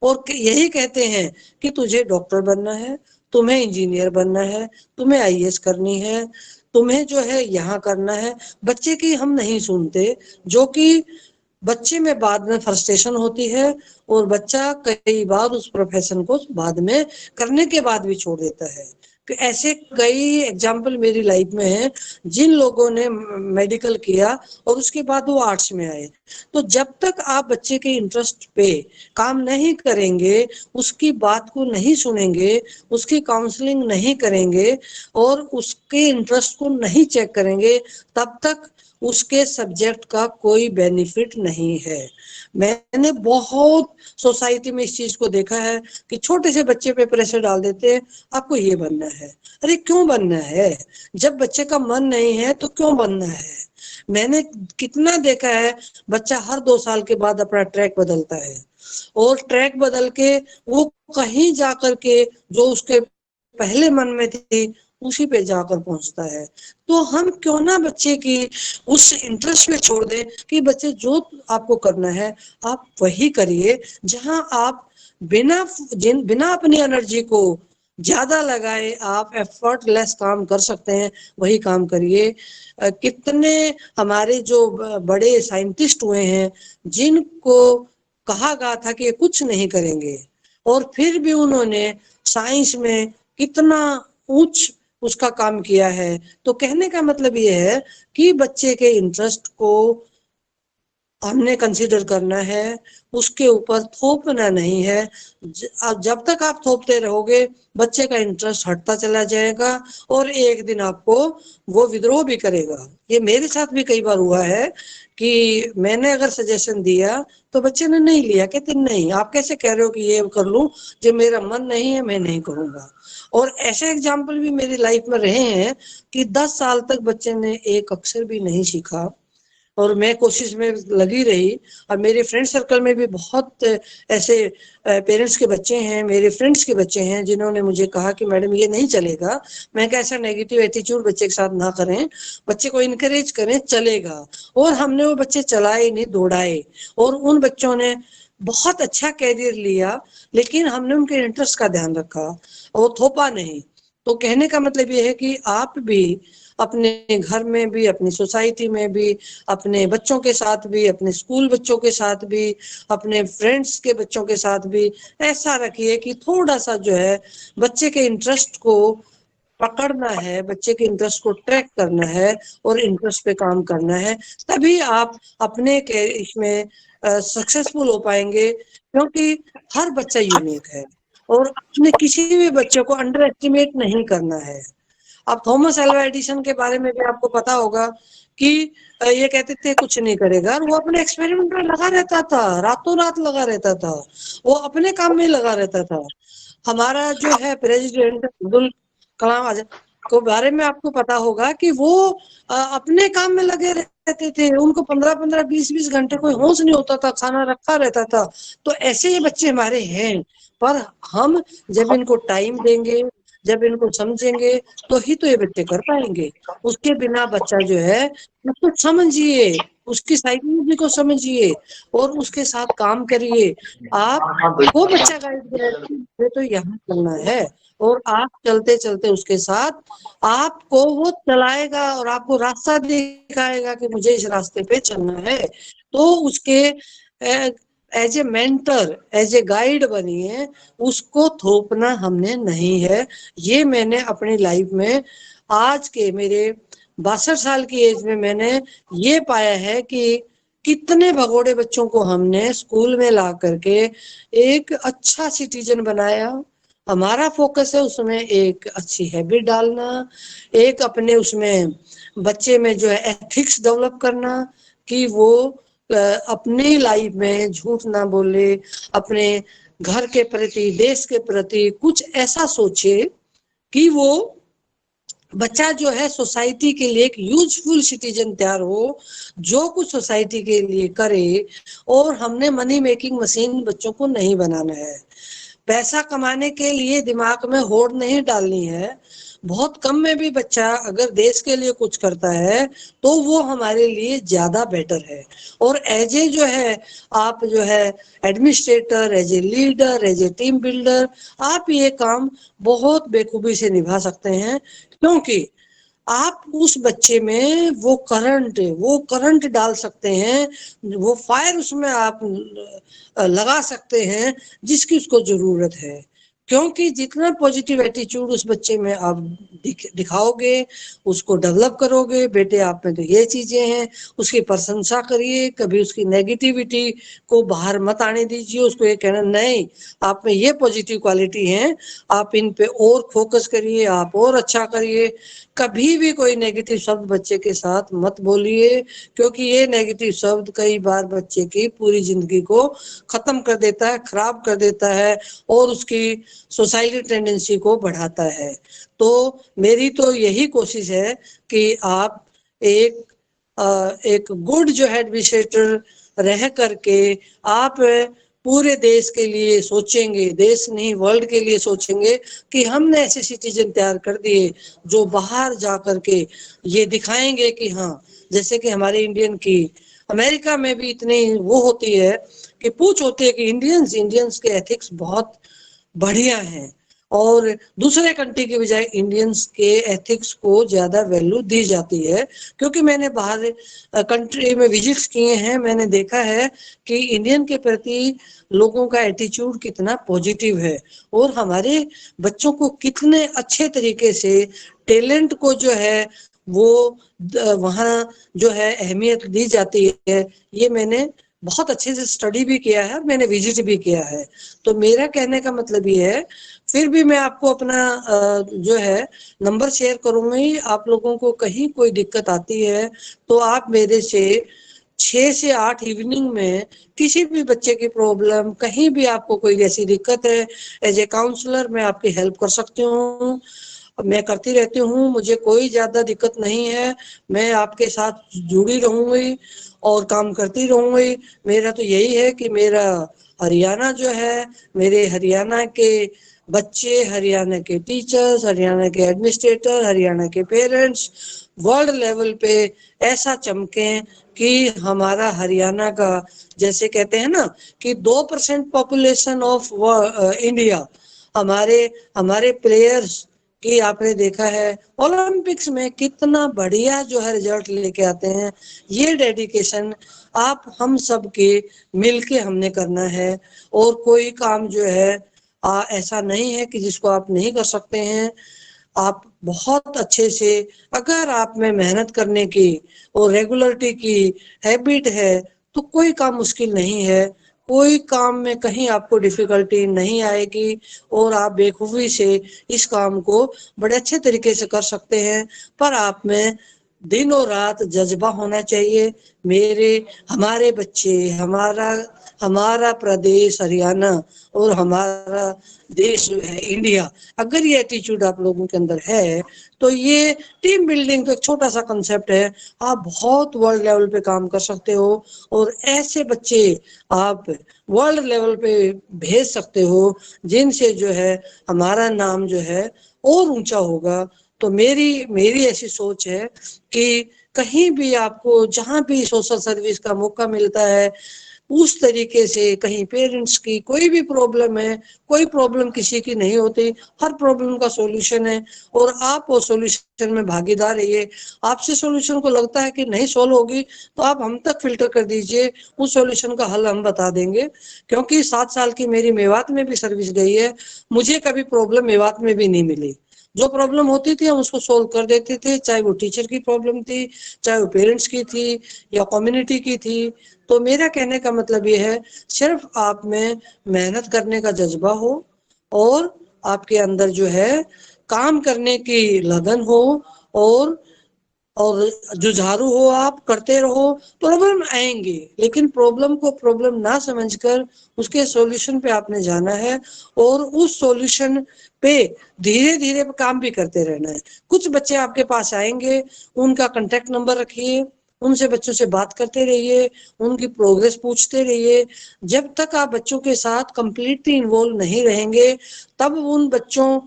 और यही कहते हैं कि तुझे डॉक्टर बनना है, तुम्हें इंजीनियर बनना है, तुम्हें आईएएस करनी है, तुम्हें जो है यहाँ करना है। बच्चे की हम नहीं सुनते, जो कि बच्चे में बाद में फ्रस्ट्रेशन होती है, और बच्चा कई बार उस प्रोफेशन को बाद में करने के बाद भी छोड़ देता है। ऐसे कई एग्जाम्पल मेरी लाइफ में है जिन लोगों ने मेडिकल किया और उसके बाद वो आर्ट्स में आए। तो जब तक आप बच्चे के इंटरेस्ट पे काम नहीं करेंगे, उसकी बात को नहीं सुनेंगे, उसकी काउंसलिंग नहीं करेंगे और उसके इंटरेस्ट को नहीं चेक करेंगे, तब तक उसके सब्जेक्ट का कोई बेनिफिट नहीं है। मैंने बहुत सोसाइटी में इस चीज को देखा है कि छोटे से बच्चे पे प्रेशर डाल देते हैं, आपको ये बनना है। अरे क्यों बनना है? जब बच्चे का मन नहीं है तो क्यों बनना है? मैंने कितना देखा है, बच्चा हर 2 साल के बाद अपना ट्रैक बदलता है और ट्रैक बदल के वो कहीं जाकर के जो उसके पहले मन में थी उसी पे जाकर पहुंचता है। तो हम क्यों ना बच्चे की उस इंटरेस्ट में छोड़ दें कि बच्चे जो आपको करना है आप वही करिए। जहां आप बिना अपनी एनर्जी को ज्यादा लगाए आप एफर्टलेस काम कर सकते हैं, वही काम करिए। कितने हमारे जो बड़े साइंटिस्ट हुए हैं जिनको कहा गया था कि ये कुछ नहीं करेंगे और फिर भी उन्होंने साइंस में कितना उच्च उसका काम किया है। तो कहने का मतलब ये है कि बच्चे के इंटरेस्ट को हमने कंसीडर करना है, उसके ऊपर थोपना नहीं है। जब तक आप थोपते रहोगे बच्चे का इंटरेस्ट हटता चला जाएगा और एक दिन आपको वो विद्रोह भी करेगा। ये मेरे साथ भी कई बार हुआ है कि मैंने अगर सजेशन दिया तो बच्चे ने नहीं लिया, कहते नहीं आप कैसे कह रहे हो कि ये कर लूं, जो मेरा मन नहीं है मैं नहीं करूंगा। और ऐसे एग्जाम्पल भी मेरी लाइफ में रहे हैं कि 10 साल तक बच्चे ने एक अक्षर भी नहीं सीखा और मैं कोशिश में लगी रही। और मेरे फ्रेंड सर्कल में भी बहुत ऐसे पेरेंट्स के बच्चे हैं, मेरे फ्रेंड्स के बच्चे हैं जिन्होंने मुझे कहा कि मैडम ये नहीं चलेगा। मैं कहा ऐसा नेगेटिव एटीट्यूड बच्चे के साथ ना करें, बच्चे को इनकरेज करें, चलेगा। और हमने वो बच्चे चलाए नहीं, दौड़ाए और उन बच्चों ने बहुत अच्छा कैरियर लिया, लेकिन हमने उनके इंटरेस्ट का ध्यान रखा और थोपा नहीं। तो कहने का मतलब ये है कि आप भी अपने घर में भी, अपनी सोसाइटी में भी, अपने बच्चों के साथ भी, अपने स्कूल बच्चों के साथ भी, अपने फ्रेंड्स के बच्चों के साथ भी ऐसा रखिए कि थोड़ा सा जो है बच्चे के इंटरेस्ट को पकड़ना है, बच्चे के इंटरेस्ट को ट्रैक करना है और इंटरेस्ट पे काम करना है। तभी आप अपने के इसमें सक्सेसफुल हो पाएंगे, क्योंकि हर बच्चा यूनिक है और अपने किसी भी बच्चे को अंडर एस्टिमेट नहीं करना है। अब थॉमस एल्वा एडिसन के बारे में भी आपको पता होगा कि ये कहते थे कुछ नहीं करेगा और वो अपने एक्सपेरिमेंट में लगा रहता था, रातों रात लगा रहता था, वो अपने काम में लगा रहता था। हमारा जो है प्रेसिडेंट अब्दुल कलाम आजाद को बारे में आपको पता होगा कि वो अपने काम में लगे रहते थे, उनको 15-15 20-20 घंटे कोई होश नहीं होता था, खाना रखा रहता था। तो ऐसे ये बच्चे हमारे हैं, पर हम जब इनको टाइम देंगे, जब इनको समझेंगे तो ही तो ये बच्चे कर पाएंगे। उसके बिना बच्चा जो है उसको समझिए, उसकी साइकोलॉजी को समझिए और उसके साथ काम करिए। आपको बच्चा गाइड करेगा तो यहाँ चलना है और आप चलते चलते उसके साथ आपको वो चलाएगा और आपको रास्ता दिखाएगा कि मुझे इस रास्ते पे चलना है। तो उसके as a mentor, as a guide बनिए, उसको थोपना हमने नहीं है। ये मैंने अपनी लाइफ में आज के मेरे 62 साल की एज में मैंने ये पाया है कि कितने भगोड़े बच्चों को हमने स्कूल में ला करके एक अच्छा सिटीजन बनाया। हमारा फोकस है उसमें एक अच्छी हैबिट डालना, एक अपने उसमें बच्चे में जो है एथिक्स डेवलप करना कि वो अपनी लाइफ में झूठ ना बोले, अपने घर के प्रति, देश के प्रति कुछ ऐसा सोचे कि वो बच्चा जो है सोसाइटी के लिए एक यूजफुल सिटीजन तैयार हो, जो कुछ सोसाइटी के लिए करे। और हमने मनी मेकिंग मशीन बच्चों को नहीं बनाना है, पैसा कमाने के लिए दिमाग में होड़ नहीं डालनी है। बहुत कम में भी बच्चा अगर देश के लिए कुछ करता है तो वो हमारे लिए ज्यादा बेटर है। और एज ए जो है आप जो है administrator, as a leader, as a team builder, आप ये काम बहुत बेखूबी से निभा सकते हैं, क्योंकि आप उस बच्चे में वो करंट डाल सकते हैं, वो फायर उसमें आप लगा सकते हैं जिसकी उसको जरूरत है। क्योंकि जितना पॉजिटिव एटीट्यूड उस बच्चे में आप दिखाओगे, उसको डेवलप करोगे, बेटे आप में तो ये चीजें हैं, उसकी प्रशंसा करिए, कभी उसकी नेगेटिविटी को बाहर मत आने दीजिए, उसको ये कहना नहीं आप में ये पॉजिटिव क्वालिटी है, आप इन पे और फोकस करिए, आप और अच्छा करिए। कभी भी कोई नेगेटिव शब्द बच्चे के साथ मत बोलिए, क्योंकि ये नेगेटिव शब्द कई बार बच्चे की पूरी जिंदगी को खत्म कर देता है, खराब कर देता है और उसकी सोसाइटी टेंडेंसी को बढ़ाता है। तो मेरी तो यही कोशिश है कि आप एक गुड जो है एडमिनिस्ट्रेटर रह करके आप पूरे देश के लिए सोचेंगे, देश नहीं वर्ल्ड के लिए सोचेंगे कि हमने ऐसे सिटीजन तैयार कर दिए जो बाहर जा करके ये दिखाएंगे कि हाँ, जैसे कि हमारे इंडियन की अमेरिका में भी इतनी वो होती है कि पूछ होती है कि इंडियंस के एथिक्स बहुत बढ़िया है और दूसरे कंट्री के बजाय इंडियंस के एथिक्स को ज्यादा वैल्यू दी जाती है। क्योंकि मैंने बाहर कंट्री में विजिट्स किए हैं, मैंने देखा है कि इंडियन के प्रति लोगों का एटीट्यूड कितना पॉजिटिव है और हमारे बच्चों को कितने अच्छे तरीके से टैलेंट को जो है वो वहाँ जो है अहमियत दी जाती है। ये मैंने बहुत अच्छे से स्टडी भी किया है और मैंने विजिट भी किया है। तो मेरा कहने का मतलब ये है, फिर भी मैं आपको अपना जो है नंबर शेयर करूंगी। आप लोगों को कहीं कोई दिक्कत आती है तो आप मेरे से 6 से 8 इवनिंग में किसी भी बच्चे की प्रॉब्लम, कहीं भी आपको कोई ऐसी दिक्कत है, एज ए काउंसलर मैं आपकी हेल्प कर सकती हूँ। मैं करती रहती हूँ, मुझे कोई ज्यादा दिक्कत नहीं है, मैं आपके साथ जुड़ी रहूंगी और काम करती रहूंगी। मेरा तो यही है कि मेरा हरियाणा जो है, मेरे हरियाणा के बच्चे, हरियाणा के टीचर्स, हरियाणा के एडमिनिस्ट्रेटर, हरियाणा के पेरेंट्स वर्ल्ड लेवल पे ऐसा चमके कि हमारा हरियाणा का, जैसे कहते हैं ना कि 2% पॉपुलेशन ऑफ इंडिया, हमारे हमारे प्लेयर्स कि आपने देखा है ओलंपिक्स में कितना बढ़िया जो है रिजल्ट लेके आते हैं। ये डेडिकेशन आप हम सब के मिलके हमने करना है और कोई काम जो है ऐसा नहीं है कि जिसको आप नहीं कर सकते हैं। आप बहुत अच्छे से, अगर आप में मेहनत करने की और रेगुलरिटी की हैबिट है तो कोई काम मुश्किल नहीं है, कोई काम में कहीं आपको डिफिकल्टी नहीं आएगी और आप बेखूबी से इस काम को बड़े अच्छे तरीके से कर सकते हैं। पर आप में दिन और रात जज्बा होना चाहिए। मेरे हमारे बच्चे, हमारा हमारा प्रदेश हरियाणा और हमारा देश जो है इंडिया, अगर ये एटीट्यूड आप लोगों के अंदर है तो ये टीम बिल्डिंग तो एक छोटा सा कंसेप्ट है, आप बहुत वर्ल्ड लेवल पे काम कर सकते हो और ऐसे बच्चे आप वर्ल्ड लेवल पे भेज सकते हो जिनसे जो है हमारा नाम जो है और ऊंचा होगा। तो मेरी मेरी ऐसी सोच है कि कहीं भी आपको जहां भी सोशल सर्विस का मौका मिलता है उस तरीके से, कहीं पेरेंट्स की कोई भी प्रॉब्लम है, कोई प्रॉब्लम किसी की नहीं होती, हर प्रॉब्लम का सॉल्यूशन है और आप वो सॉल्यूशन में भागीदार रहिए। आपसे सॉल्यूशन को लगता है कि नहीं सॉल्व होगी तो आप हम तक फिल्टर कर दीजिए, उस सॉल्यूशन का हल हम बता देंगे। क्योंकि 7 साल की मेरी मेवात में भी सर्विस गई है, मुझे कभी प्रॉब्लम मेवात में भी नहीं मिली। जो प्रॉब्लम होती थी हम उसको सोल्व कर देते थे, चाहे वो टीचर की प्रॉब्लम थी, चाहे वो पेरेंट्स की थी या कम्युनिटी की थी। तो मेरा कहने का मतलब ये है, सिर्फ आप में मेहनत करने का जज्बा हो और आपके अंदर जो है काम करने की लगन हो और जुझारू हो, आप करते रहो, प्रॉब्लम आएंगे लेकिन प्रॉब्लम को प्रॉब्लम ना समझकर उसके सॉल्यूशन पे आपने जाना है और उस सॉल्यूशन पे धीरे धीरे काम भी करते रहना है। कुछ बच्चे आपके पास आएंगे, उनका कांटेक्ट नंबर रखिए, उनसे बच्चों से बात करते रहिए, उनकी प्रोग्रेस पूछते रहिए। जब तक आप बच्चों के साथ कंप्लीटली इन्वॉल्व नहीं रहेंगे तब उन बच्चों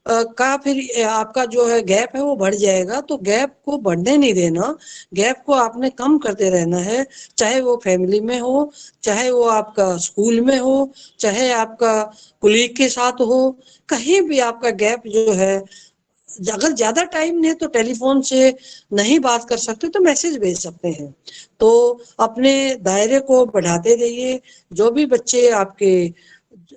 का फिर आपका जो है गैप है वो बढ़ जाएगा। तो गैप को बढ़ने नहीं देना, गैप को आपने कम करते रहना है, चाहे वो फैमिली में हो, चाहे वो आपका स्कूल में हो, चाहे आपका कुलीग के साथ हो, कहीं भी आपका गैप जो है, अगर ज्यादा टाइम नहीं तो टेलीफोन से नहीं बात कर सकते तो मैसेज भेज सकते हैं। तो अपने दायरे को बढ़ाते रहिए। जो भी बच्चे आपके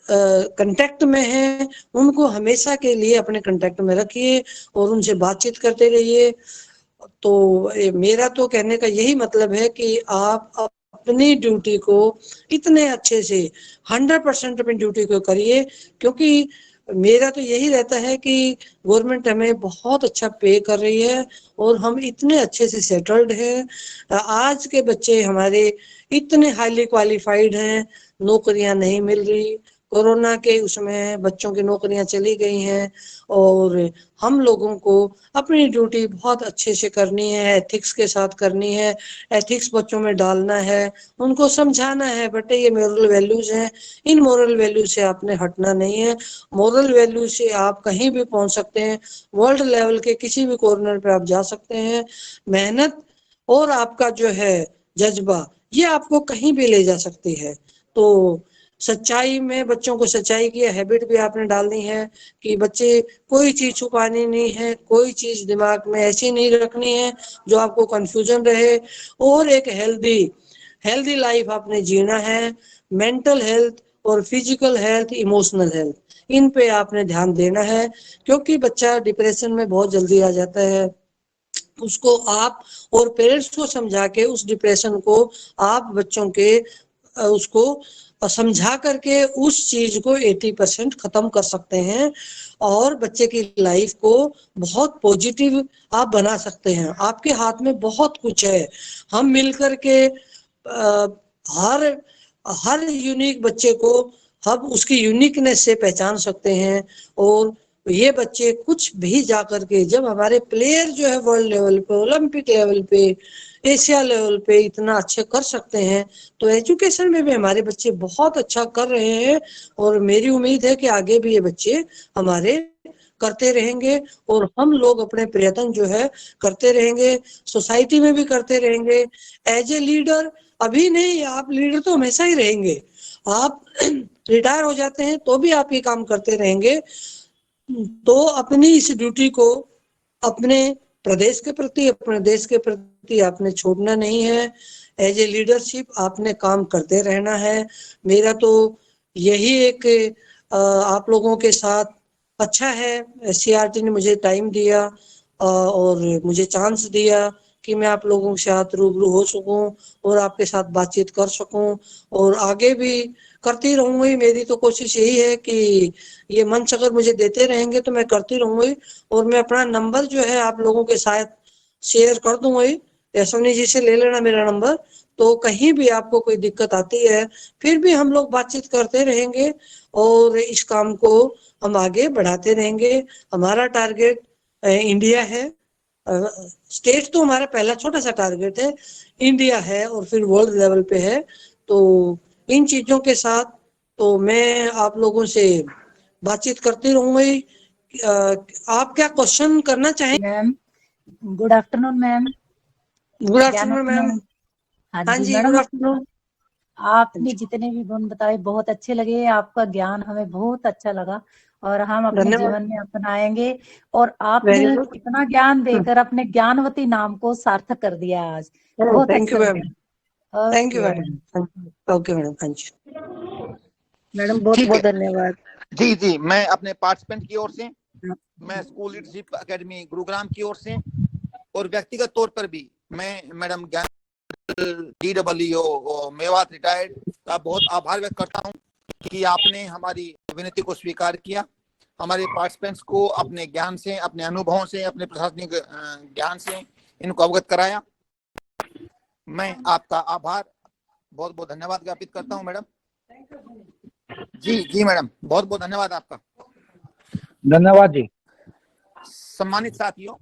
कांटेक्ट में हैं उनको हमेशा के लिए अपने कांटेक्ट में रखिए और उनसे बातचीत करते रहिए। तो मेरा तो कहने का यही मतलब है कि आप अपनी ड्यूटी को इतने अच्छे से 100% अपनी ड्यूटी को करिए, क्योंकि मेरा तो यही रहता है कि गवर्नमेंट हमें बहुत अच्छा पे कर रही है और हम इतने अच्छे से सेटल्ड हैं। आज के बच्चे हमारे इतने हाईली क्वालिफाइड हैं, नौकरियां नहीं मिल रही। कोरोना के उसमें बच्चों की नौकरियां चली गई हैं और हम लोगों को अपनी ड्यूटी बहुत अच्छे से करनी है, एथिक्स के साथ करनी है। एथिक्स बच्चों में डालना है, उनको समझाना है बेटे ये मोरल वैल्यूज हैं, इन मोरल वैल्यू से आपने हटना नहीं है। मोरल वैल्यू से आप कहीं भी पहुंच सकते हैं, वर्ल्ड लेवल के किसी भी कॉर्नर पे आप जा सकते हैं। मेहनत और आपका जो है जज्बा, ये आपको कहीं भी ले जा सकती है। तो सच्चाई में बच्चों को सच्चाई की हैबिट भी आपने डालनी है कि बच्चे कोई चीज छुपानी नहीं है, कोई चीज दिमाग में ऐसी नहीं रखनी है जो आपको कंफ्यूजन रहे। और एक हेल्दी हेल्दी लाइफ आपने जीना है। मेंटल हेल्थ और फिजिकल हेल्थ, इमोशनल हेल्थ, इन पे आपने ध्यान देना है, क्योंकि बच्चा डिप्रेशन में बहुत जल्दी आ जाता है। उसको आप और पेरेंट्स को समझा के उस डिप्रेशन को आप बच्चों के उसको समझा करके उस चीज को 80% खत्म कर सकते हैं और बच्चे की लाइफ को बहुत पॉजिटिव आप बना सकते हैं। आपके हाथ में बहुत कुछ है। हम मिलकर के हर हर यूनिक बच्चे को हम उसकी यूनिकनेस से पहचान सकते हैं। और ये बच्चे कुछ भी जा करके जब हमारे प्लेयर जो है वर्ल्ड लेवल पे, ओलंपिक लेवल पे, एशिया लेवल पे इतना अच्छे कर सकते हैं, तो एजुकेशन में भी हमारे बच्चे बहुत अच्छा कर रहे हैं। और मेरी उम्मीद है कि आगे भी ये बच्चे हमारे करते रहेंगे और हम लोग अपने प्रयत्न जो है करते रहेंगे, सोसाइटी में भी करते रहेंगे। एज ए लीडर अभी नहीं, आप लीडर तो हमेशा ही रहेंगे। आप रिटायर हो जाते हैं तो भी आप ये काम करते रहेंगे। तो अपनी इस ड्यूटी को अपने प्रदेश के प्रति, अपने देश के प्रति आपने छोड़ना नहीं है। एज ए लीडरशिप आपने काम करते रहना है। मेरा तो यही एक आप लोगों के साथ अच्छा है सीआरटी ने मुझे टाइम दिया और मुझे चांस दिया कि मैं आप लोगों के साथ रूबरू हो सकूं और आपके साथ बातचीत कर सकूं और आगे भी करती रहूंगी। मेरी तो कोशिश यही है कि ये मंच अगर मुझे देते रहेंगे तो मैं करती रहूंगी और मैं अपना नंबर जो है आप लोगों के साथ शेयर कर दूंगी। यशवनी जी से ले लेना मेरा नंबर, तो कहीं भी आपको कोई दिक्कत आती है फिर भी हम लोग बातचीत करते रहेंगे और इस काम को हम आगे बढ़ाते रहेंगे। हमारा टारगेट इंडिया है। स्टेट तो हमारा पहला छोटा सा टारगेट है, इंडिया है और फिर वर्ल्ड लेवल पे है। तो इन चीजों के साथ तो मैं आप लोगों से बातचीत करती रहूंगी। आप क्या क्वेश्चन करना चाहें? Ma'am, good afternoon ma'am. Good afternoon Gyanvati ma'am. Ma'am. हाँ हाँ जी जी, गुड मैडम, आफ्टरनून। आपने जितने भी गुण बताए बहुत अच्छे लगे, आपका ज्ञान हमें बहुत अच्छा लगा और हम अपने धन्यवाद। जीवन में अपनाएंगे। और वेरी आपने गुड। इतना ज्ञान देकर अपने ज्ञानवती नाम को सार्थक कर दिया आज। बहुत थैंक यू अच्छा मैम। लगा। Thank you okay madam. Madam. Okay madam, हाँ जी। मैडम बहुत ठीक है। बहुत धन्यवाद। जी जी, मैं अपने पार्टिसिपेंट की ओर से, मैं स्कूल लीडरशिप एकेडमी गुरुग्राम की ओर से और व्यक्तिगत तौर पर भी मैं मैडम ज्ञान DWO मेवात रिटायर्ड का बहुत आभार व्यक्त करता हूं कि आपने हमारी विनती को स्वीकार किया, हमारे पार्टिसिपेंट्स को अपने ज्ञान से, अपने अनुभवों से, अपने प्रशासनिक ज्ञान से इनको अवगत कराया। मैं आपका आभार बहुत बहुत धन्यवाद ज्ञापित करता हूं मैडम। जी जी मैडम, बहुत बहुत धन्यवाद आपका। धन्यवाद जी। सम्मानित साथियों,